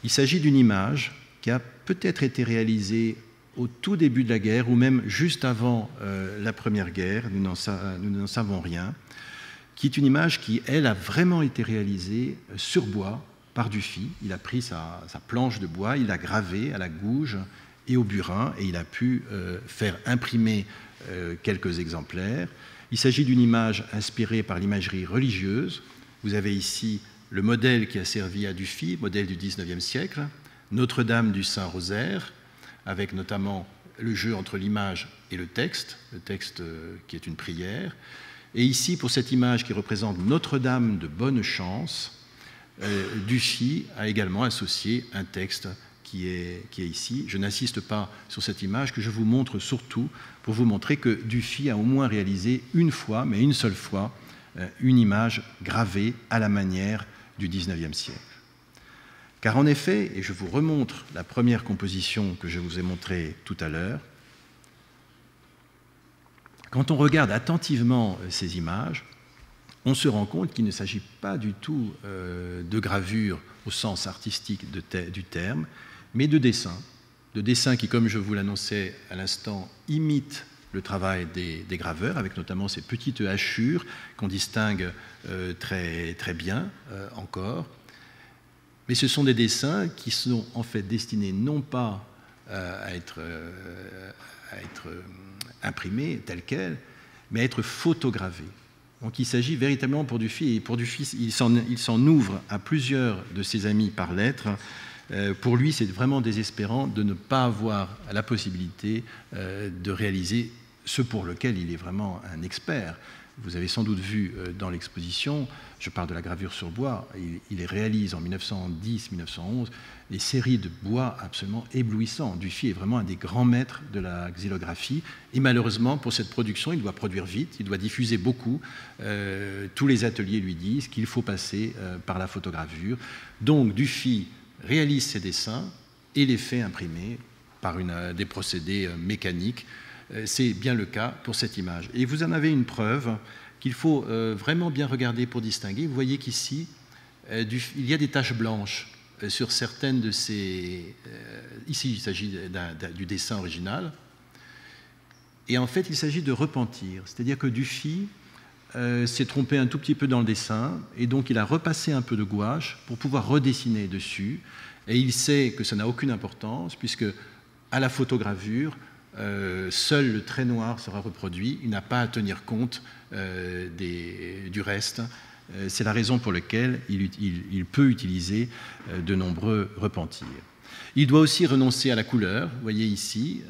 Il s'agit d'une image qui a peut-être été réalisée au tout début de la guerre ou même juste avant la Première Guerre, nous n'en savons rien, qui est une image qui, elle, a vraiment été réalisée sur bois par Dufy. Il a pris sa planche de bois, il l'a gravée à la gouge et au burin, et il a pu faire imprimer quelques exemplaires. Il s'agit d'une image inspirée par l'imagerie religieuse. Vous avez ici le modèle qui a servi à Dufy, modèle du XIXe siècle, Notre-Dame du Saint-Rosaire, avec notamment le jeu entre l'image et le texte qui est une prière. Et ici, pour cette image qui représente Notre-Dame de Bonne Chance, Dufy a également associé un texte qui est ici. Je n'insiste pas sur cette image, que je vous montre surtout pour vous montrer que Dufy a au moins réalisé une fois, mais une seule fois, une image gravée à la manière du XIXe siècle. Car en effet, et je vous remontre la première composition que je vous ai montrée tout à l'heure, quand on regarde attentivement ces images, on se rend compte qu'il ne s'agit pas du tout de gravure au sens artistique du terme, mais de dessins qui, comme je vous l'annonçais à l'instant, imitent le travail des graveurs, avec notamment ces petites hachures qu'on distingue très, très bien encore. Mais ce sont des dessins qui sont en fait destinés non pas à être imprimés tels quels, mais à être photogravés. Donc il s'agit véritablement pour Dufy, et pour Dufy, il s'en ouvre à plusieurs de ses amis par lettre. Pour lui, c'est vraiment désespérant de ne pas avoir la possibilité de réaliser ce pour lequel il est vraiment un expert. Vous avez sans doute vu dans l'exposition, je parle de la gravure sur bois, il réalise en 1910-1911 des séries de bois absolument éblouissantes. Dufy est vraiment un des grands maîtres de la xylographie, et malheureusement pour cette production, il doit produire vite, il doit diffuser beaucoup. Tous les ateliers lui disent qu'il faut passer par la photogravure. Donc Dufy réalise ses dessins et les fait imprimer par des procédés mécaniques. C'est bien le cas pour cette image. Et vous en avez une preuve qu'il faut vraiment bien regarder pour distinguer. Vous voyez qu'ici, il y a des taches blanches sur certaines de ces... ici, il s'agit du dessin original. Et en fait, il s'agit de repentir. C'est-à-dire que Dufy s'est trompé un tout petit peu dans le dessin, et donc il a repassé un peu de gouache pour pouvoir redessiner dessus. Et il sait que ça n'a aucune importance, puisque à la photogravure, seul le trait noir sera reproduit, il n'a pas à tenir compte du reste. C'est la raison pour laquelle il peut utiliser de nombreux repentirs. Il doit aussi renoncer à la couleur. Vous voyez ici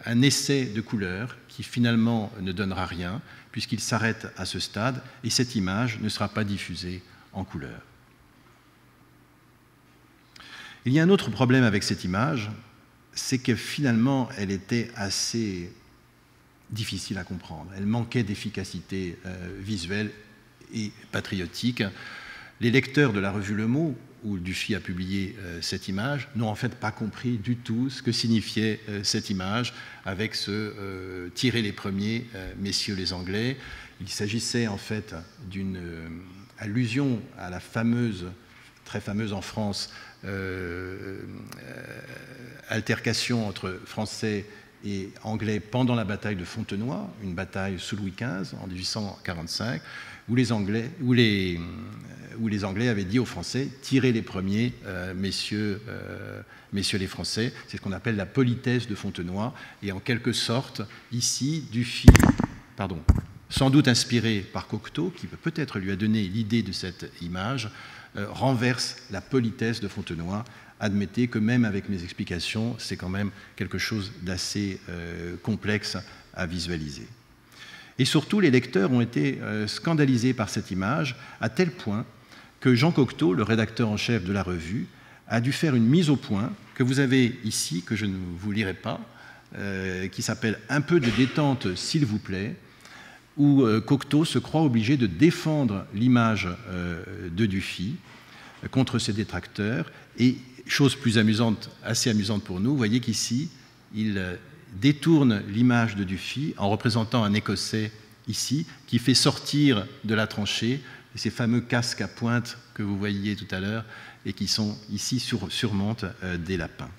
un essai de couleur qui finalement ne donnera rien, puisqu'il s'arrête à ce stade, et cette image ne sera pas diffusée en couleur. Il y a un autre problème avec cette image, c'est que finalement, elle était assez difficile à comprendre. Elle manquait d'efficacité visuelle et patriotique. Les lecteurs de la revue Le Mot, où Dufy a publié cette image, n'ont en fait pas compris du tout ce que signifiait cette image avec ce « tirer les premiers, messieurs les Anglais ». Il s'agissait en fait d'une allusion à la fameuse, très fameuse en France, altercation entre Français et Anglais pendant la bataille de Fontenoy, une bataille sous Louis XV en 1845, où les Anglais avaient dit aux Français « tirez les premiers, messieurs les Français ». C'est ce qu'on appelle la politesse de Fontenoy. Et en quelque sorte, ici, Dufy, sans doute inspiré par Cocteau, qui peut-être lui a donné l'idée de cette image, renverse la politesse de Fontenoy. Admettez que même avec mes explications, c'est quand même quelque chose d'assez complexe à visualiser. Et surtout, les lecteurs ont été scandalisés par cette image, à tel point que Jean Cocteau, le rédacteur en chef de la revue, a dû faire une mise au point que vous avez ici, que je ne vous lirai pas, qui s'appelle « Un peu de détente, s'il vous plaît », où Cocteau se croit obligé de défendre l'image de Dufy contre ses détracteurs. Et chose plus amusante, assez amusante pour nous, vous voyez qu'ici, il détourne l'image de Dufy en représentant un Écossais ici, qui fait sortir de la tranchée et ces fameux casques à pointe que vous voyiez tout à l'heure et qui sont ici surmontent des lapins.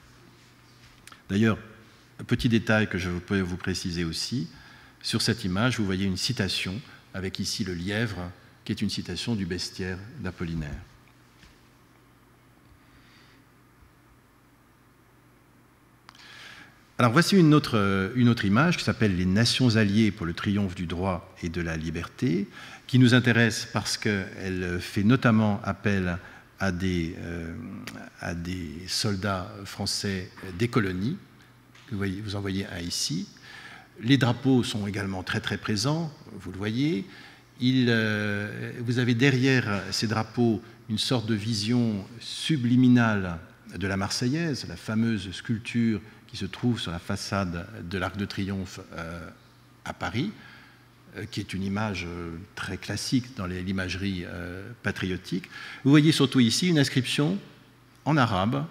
D'ailleurs, un petit détail que je peux vous préciser aussi, sur cette image, vous voyez une citation avec ici le lièvre, qui est une citation du bestiaire d'Apollinaire. Alors voici une autre image qui s'appelle « Les Nations alliées pour le triomphe du droit et de la liberté », qui nous intéresse parce qu'elle fait notamment appel à des soldats français des colonies. Vous en voyez un ici. Les drapeaux sont également très très présents, vous le voyez. Vous avez derrière ces drapeaux une sorte de vision subliminale de la Marseillaise, la fameuse sculpture qui se trouve sur la façade de l'Arc de Triomphe à Paris, qui est une image très classique dans l'imagerie patriotique. Vous voyez surtout ici une inscription en arabe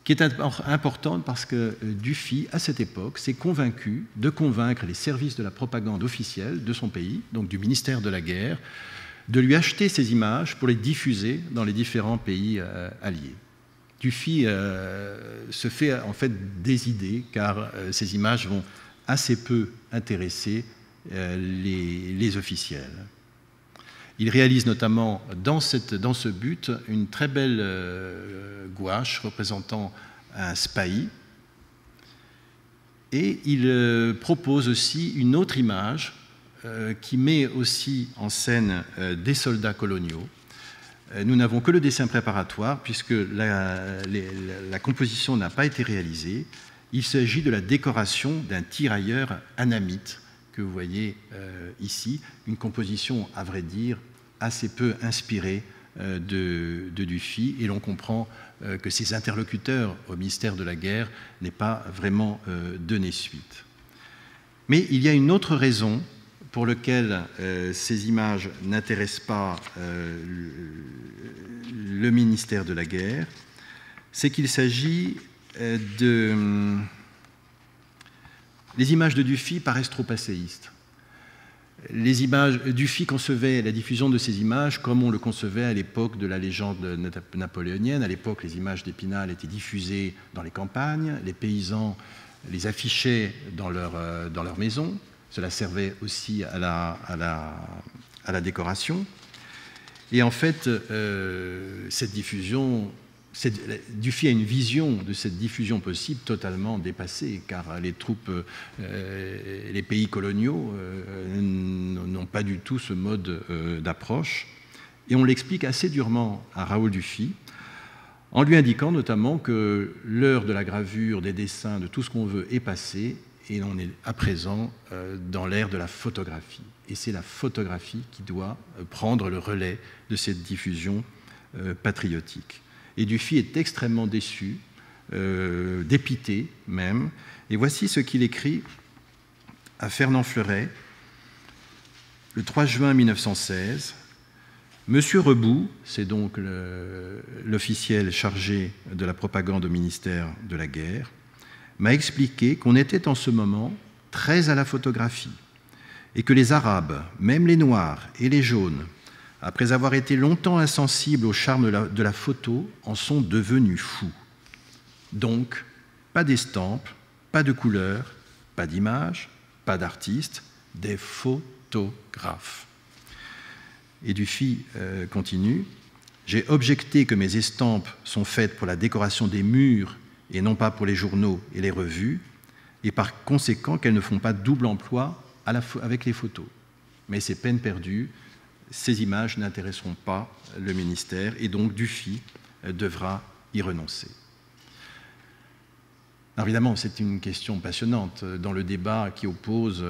qui est importante parce que Dufy, à cette époque, s'est convaincu de convaincre les services de la propagande officielle de son pays, donc du ministère de la Guerre, de lui acheter ces images pour les diffuser dans les différents pays alliés. Dufy se fait en fait des idées, car ces images vont assez peu intéresser les officiels. Il réalise notamment dans ce but une très belle gouache représentant un spahi, et il propose aussi une autre image qui met aussi en scène des soldats coloniaux. Nous n'avons que le dessin préparatoire puisque la composition n'a pas été réalisée. Il s'agit de la décoration d'un tirailleur anamite que vous voyez ici, une composition, à vrai dire, assez peu inspirée de Dufy, et l'on comprend que ses interlocuteurs au ministère de la Guerre n'aient pas vraiment donné suite. Mais il y a une autre raison pour laquelle ces images n'intéressent pas le ministère de la Guerre, c'est qu'il s'agit de... Les images de Dufy paraissent trop passéistes. Dufy concevait la diffusion de ces images comme on le concevait à l'époque de la légende napoléonienne. À l'époque, les images d'Épinal étaient diffusées dans les campagnes, les paysans les affichaient dans leur maison. Cela servait aussi à la décoration. Et en fait, cette diffusion... Dufy a une vision de cette diffusion possible totalement dépassée, car les troupes, les pays coloniaux n'ont pas du tout ce mode d'approche. Et on l'explique assez durement à Raoul Dufy, en lui indiquant notamment que l'heure de la gravure, des dessins, de tout ce qu'on veut est passée, et on est à présent dans l'ère de la photographie. Et c'est la photographie qui doit prendre le relais de cette diffusion patriotique. Et Dufy est extrêmement déçu, dépité même. Et voici ce qu'il écrit à Fernand Fleuret, le 3 juin 1916. Monsieur Rebout, c'est donc l'officiel chargé de la propagande au ministère de la Guerre, m'a expliqué qu'on était en ce moment très à la photographie et que les Arabes, même les Noirs et les Jaunes, après avoir été longtemps insensibles au charme de la photo, en sont devenus fous. Donc, pas d'estampes, pas de couleurs, pas d'images, pas d'artistes, des photographes. Et Dufy continue. J'ai objecté que mes estampes sont faites pour la décoration des murs et non pas pour les journaux et les revues, et par conséquent qu'elles ne font pas double emploi avec les photos. Mais c'est peine perdue. Ces images n'intéresseront pas le ministère et donc Dufy devra y renoncer. Alors évidemment, c'est une question passionnante dans le débat qui oppose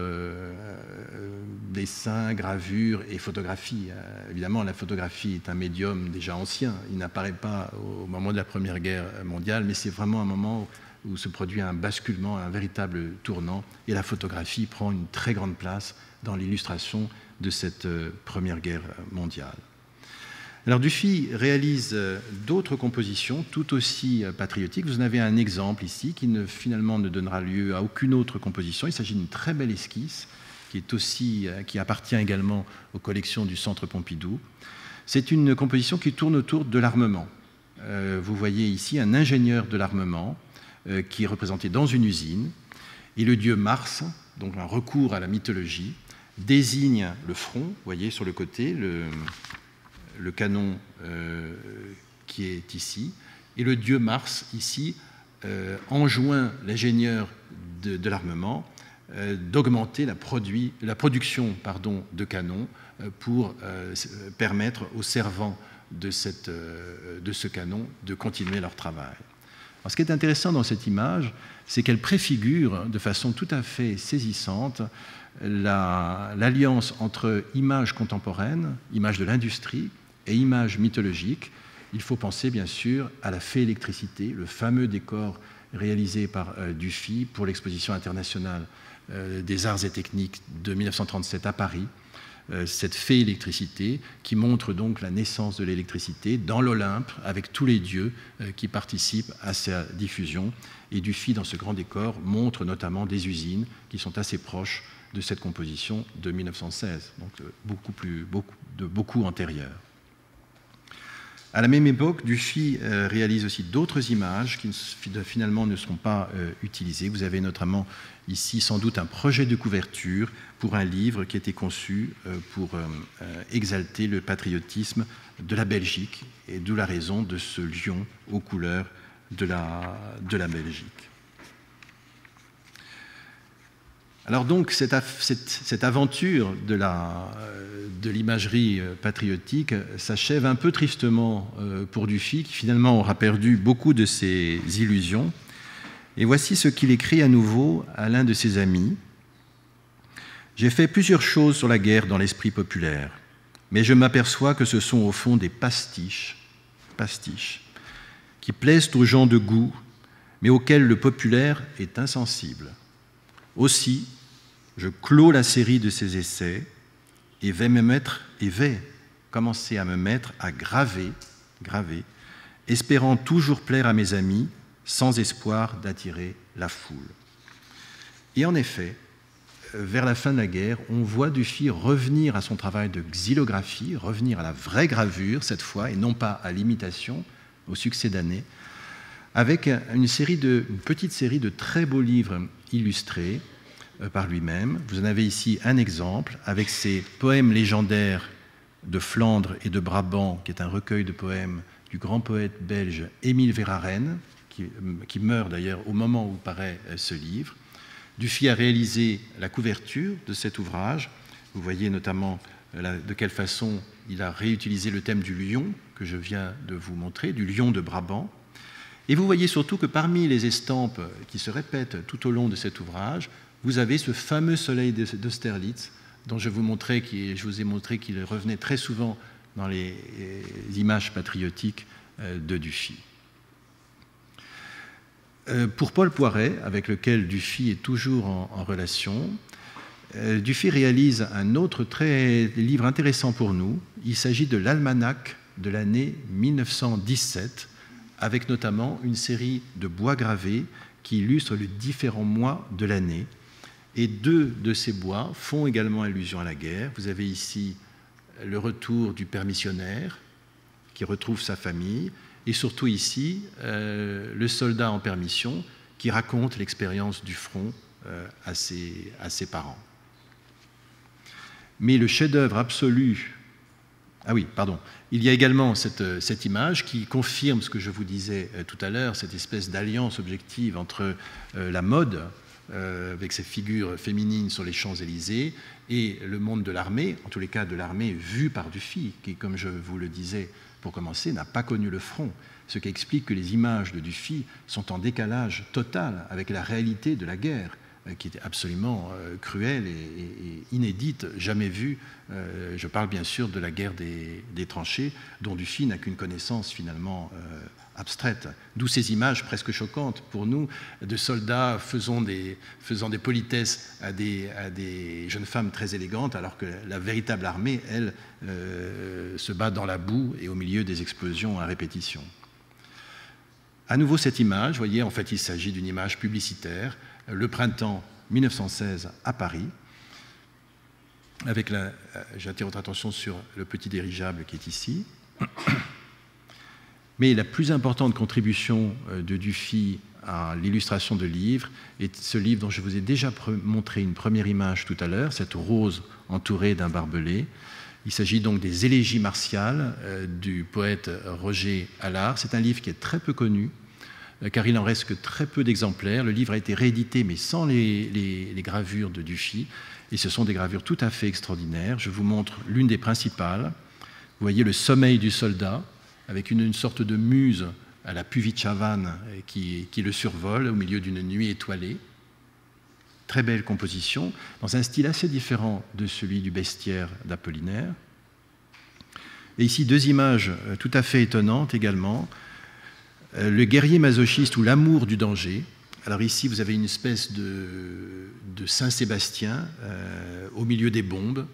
dessin, gravure et photographie. Évidemment, la photographie est un médium déjà ancien. Il n'apparaît pas au moment de la Première Guerre mondiale, mais c'est vraiment un moment où se produit un basculement, un véritable tournant, et la photographie prend une très grande place dans l'illustration de cette Première Guerre mondiale. Alors Dufy réalise d'autres compositions tout aussi patriotiques. Vous en avez un exemple ici qui finalement ne donnera lieu à aucune autre composition. Il s'agit d'une très belle esquisse qui appartient également aux collections du Centre Pompidou. C'est une composition qui tourne autour de l'armement. Vous voyez ici un ingénieur de l'armement qui est représenté dans une usine, et le dieu Mars, donc un recours à la mythologie, désigne le front, vous voyez sur le côté, le canon qui est ici, et le dieu Mars, ici, enjoint l'ingénieur de l'armement d'augmenter la production de canons pour permettre aux servants de ce canon de continuer leur travail. Alors, ce qui est intéressant dans cette image, c'est qu'elle préfigure de façon tout à fait saisissante l'alliance entre images contemporaines, images de l'industrie, et images mythologiques. Il faut penser bien sûr à la fée électricité, le fameux décor réalisé par Dufy pour l'exposition internationale des arts et techniques de 1937 à Paris, cette fée électricité qui montre donc la naissance de l'électricité dans l'Olympe avec tous les dieux qui participent à sa diffusion. Et Dufy, dans ce grand décor, montre notamment des usines qui sont assez proches de cette composition de 1916, donc beaucoup antérieure. À la même époque, Dufy réalise aussi d'autres images qui finalement ne seront pas utilisées. Vous avez notamment ici sans doute un projet de couverture pour un livre qui a été conçu pour exalter le patriotisme de la Belgique, et d'où la raison de ce lion aux couleurs de la Belgique. Alors donc, cette aventure de l'imagerie patriotique s'achève un peu tristement pour Dufy, qui finalement aura perdu beaucoup de ses illusions. Et voici ce qu'il écrit à nouveau à l'un de ses amis. « J'ai fait plusieurs choses sur la guerre dans l'esprit populaire, mais je m'aperçois que ce sont au fond des pastiches, qui plaisent aux gens de goût, mais auxquels le populaire est insensible. Aussi, je clôt la série de ces essais et vais commencer à me mettre à graver, espérant toujours plaire à mes amis, sans espoir d'attirer la foule. » Et en effet, vers la fin de la guerre, on voit Dufy revenir à son travail de xylographie, revenir à la vraie gravure cette fois, et non pas à l'imitation, au succès d'année, avec une petite série de très beaux livres illustrés par lui-même. Vous en avez ici un exemple avec ses poèmes légendaires de Flandre et de Brabant, qui est un recueil de poèmes du grand poète belge Émile Verhaeren, qui meurt d'ailleurs au moment où paraît ce livre. Dufy a réalisé la couverture de cet ouvrage. Vous voyez notamment de quelle façon il a réutilisé le thème du lion, que je viens de vous montrer, du lion de Brabant. Et vous voyez surtout que parmi les estampes qui se répètent tout au long de cet ouvrage, vous avez ce fameux soleil d'Austerlitz dont je vous ai montré qu'il revenait très souvent dans les images patriotiques de Dufy. Pour Paul Poiret, avec lequel Dufy est toujours en relation, Dufy réalise un autre livre intéressant pour nous. Il s'agit de l'almanach de l'année 1917, avec notamment une série de bois gravés qui illustrent les différents mois de l'année. Et deux de ces bois font également allusion à la guerre. Vous avez ici le retour du père missionnaire qui retrouve sa famille, et surtout ici le soldat en permission qui raconte l'expérience du front à ses parents. Mais le chef-d'œuvre absolu... Ah oui, pardon. Il y a également cette image qui confirme ce que je vous disais tout à l'heure, cette espèce d'alliance objective entre la mode, avec ces figures féminines sur les Champs-Élysées, et le monde de l'armée, en tous les cas de l'armée vue par Dufy, qui, comme je vous le disais pour commencer, n'a pas connu le front. Ce qui explique que les images de Dufy sont en décalage total avec la réalité de la guerre, qui était absolument cruelle et inédite, jamais vue. Je parle bien sûr de la guerre des tranchées, dont Dufy n'a qu'une connaissance finalement abstraite. D'où ces images presque choquantes pour nous de soldats faisant des politesses à des jeunes femmes très élégantes, alors que la véritable armée, elle, se bat dans la boue et au milieu des explosions à répétition. À nouveau cette image, vous voyez, en fait il s'agit d'une image publicitaire, le printemps 1916 à Paris. j'attire votre attention sur le petit dirigeable qui est ici. Mais la plus importante contribution de Dufy à l'illustration de livres est ce livre dont je vous ai déjà montré une première image tout à l'heure, cette rose entourée d'un barbelé. Il s'agit donc des Élégies martiales du poète Roger Allard. C'est un livre qui est très peu connu, car il n'en reste que très peu d'exemplaires. Le livre a été réédité, mais sans les gravures de Dufy, et ce sont des gravures tout à fait extraordinaires. Je vous montre l'une des principales. Vous voyez le sommeil du soldat, avec une sorte de muse à la Puvis-Chavannes qui le survole au milieu d'une nuit étoilée. Très belle composition, dans un style assez différent de celui du bestiaire d'Apollinaire. Et ici, deux images tout à fait étonnantes également. Le guerrier masochiste ou l'amour du danger. Alors ici, vous avez une espèce de Saint-Sébastien au milieu des bombes,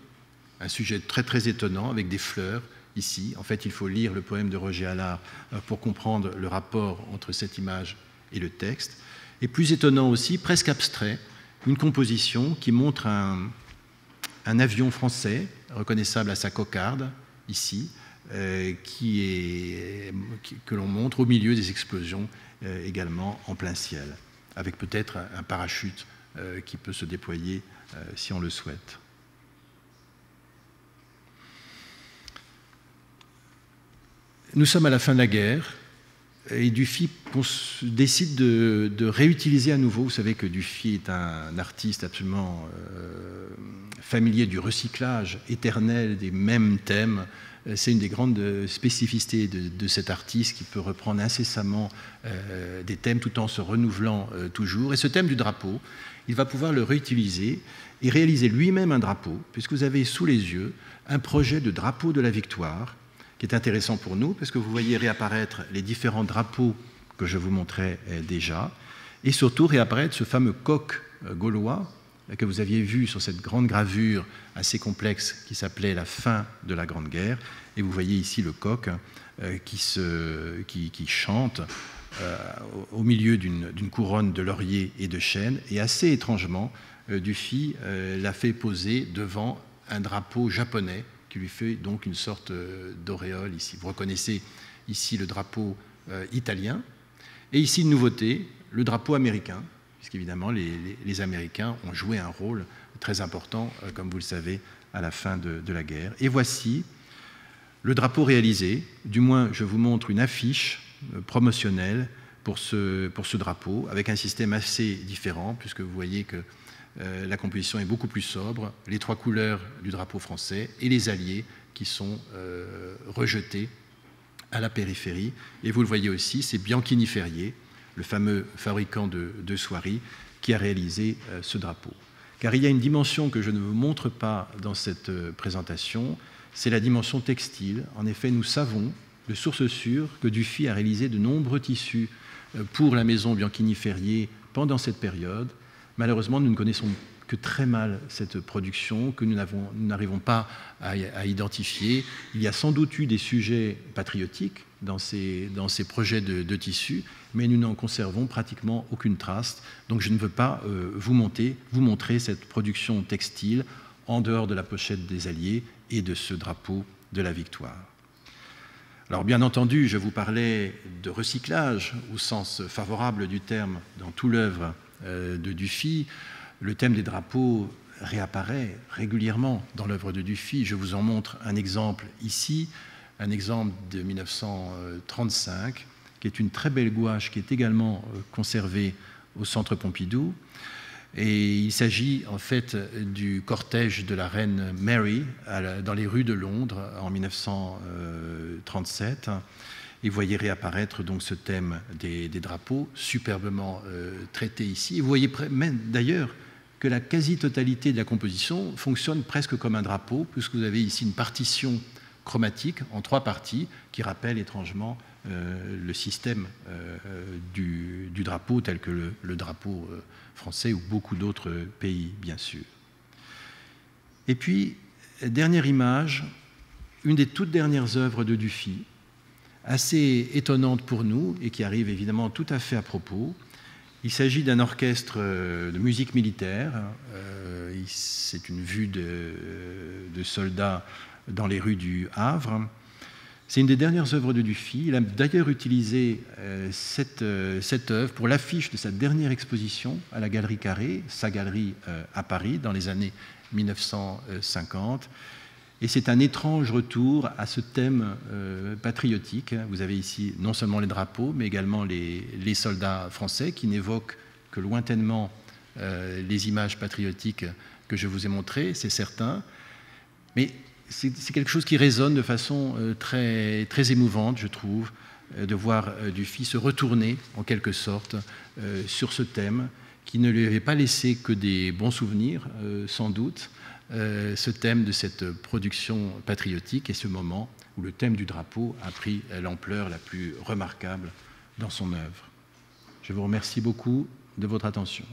un sujet très très étonnant avec des fleurs. Ici, en fait, il faut lire le poème de Roger Allard pour comprendre le rapport entre cette image et le texte. Et plus étonnant aussi, presque abstrait, une composition qui montre un avion français, reconnaissable à sa cocarde, ici, que l'on montre au milieu des explosions également en plein ciel, avec peut-être un parachute qui peut se déployer si on le souhaite. Nous sommes à la fin de la guerre et Dufy décide de réutiliser à nouveau. Vous savez que Dufy est un artiste absolument familier du recyclage éternel des mêmes thèmes. C'est une des grandes spécificités de cet artiste qui peut reprendre incessamment des thèmes tout en se renouvelant toujours. Et ce thème du drapeau, il va pouvoir le réutiliser et réaliser lui-même un drapeau, puisque vous avez sous les yeux un projet de drapeau de la victoire qui est intéressant pour nous, parce que vous voyez réapparaître les différents drapeaux que je vous montrais déjà, et surtout réapparaître ce fameux coq gaulois que vous aviez vu sur cette grande gravure assez complexe qui s'appelait La fin de la Grande Guerre. Et vous voyez ici le coq qui chante au milieu d'une couronne de lauriers et de chênes. Et assez étrangement, Dufy l'a fait poser devant un drapeau japonais qui lui fait donc une sorte d'auréole ici. Vous reconnaissez ici le drapeau italien. Et ici, une nouveauté, le drapeau américain, puisqu'évidemment, les Américains ont joué un rôle très important, comme vous le savez, à la fin de la guerre. Et voici le drapeau réalisé, du moins je vous montre une affiche promotionnelle pour ce drapeau, avec un système assez différent, puisque vous voyez que la composition est beaucoup plus sobre, les trois couleurs du drapeau français et les alliés qui sont rejetés à la périphérie. Et vous le voyez aussi, c'est Bianchini Ferrier, le fameux fabricant de soieries, qui a réalisé ce drapeau. Car il y a une dimension que je ne vous montre pas dans cette présentation, c'est la dimension textile. En effet, nous savons de source sûre que Dufy a réalisé de nombreux tissus pour la maison Bianchini Ferrier pendant cette période. Malheureusement, nous ne connaissons que très mal cette production, que nous n'arrivons pas à identifier. Il y a sans doute eu des sujets patriotiques dans ces projets de tissus, mais nous n'en conservons pratiquement aucune trace. Donc je ne veux pas vous montrer cette production textile en dehors de la pochette des Alliés et de ce drapeau de la victoire. Alors bien entendu, je vous parlais de recyclage au sens favorable du terme dans toute l'œuvre de Dufy. Le thème des drapeaux réapparaît régulièrement dans l'œuvre de Dufy. Je vous en montre un exemple ici, un exemple de 1935, qui est une très belle gouache qui est également conservée au Centre Pompidou. Et il s'agit en fait du cortège de la reine Mary dans les rues de Londres en 1937. Et vous voyez réapparaître donc ce thème des drapeaux, superbement traité ici. Et vous voyez même d'ailleurs que la quasi-totalité de la composition fonctionne presque comme un drapeau, puisque vous avez ici une partition chromatique en trois parties qui rappelle étrangement le système du drapeau tel que le drapeau français ou beaucoup d'autres pays, bien sûr. Et puis, dernière image, une des toutes dernières œuvres de Dufy, assez étonnante pour nous et qui arrive évidemment tout à fait à propos. Il s'agit d'un orchestre de musique militaire. c'est une vue de soldats dans les rues du Havre. C'est une des dernières œuvres de Dufy. Il a d'ailleurs utilisé cette œuvre pour l'affiche de sa dernière exposition à la Galerie Carré, sa galerie à Paris, dans les années 1950. Et c'est un étrange retour à ce thème patriotique. Vous avez ici non seulement les drapeaux, mais également les soldats français qui n'évoquent que lointainement les images patriotiques que je vous ai montrées, c'est certain. Mais c'est quelque chose qui résonne de façon très, très émouvante, je trouve, de voir Dufy se retourner, en quelque sorte, sur ce thème, qui ne lui avait pas laissé que des bons souvenirs, sans doute, ce thème de cette production patriotique et ce moment où le thème du drapeau a pris l'ampleur la plus remarquable dans son œuvre. Je vous remercie beaucoup de votre attention.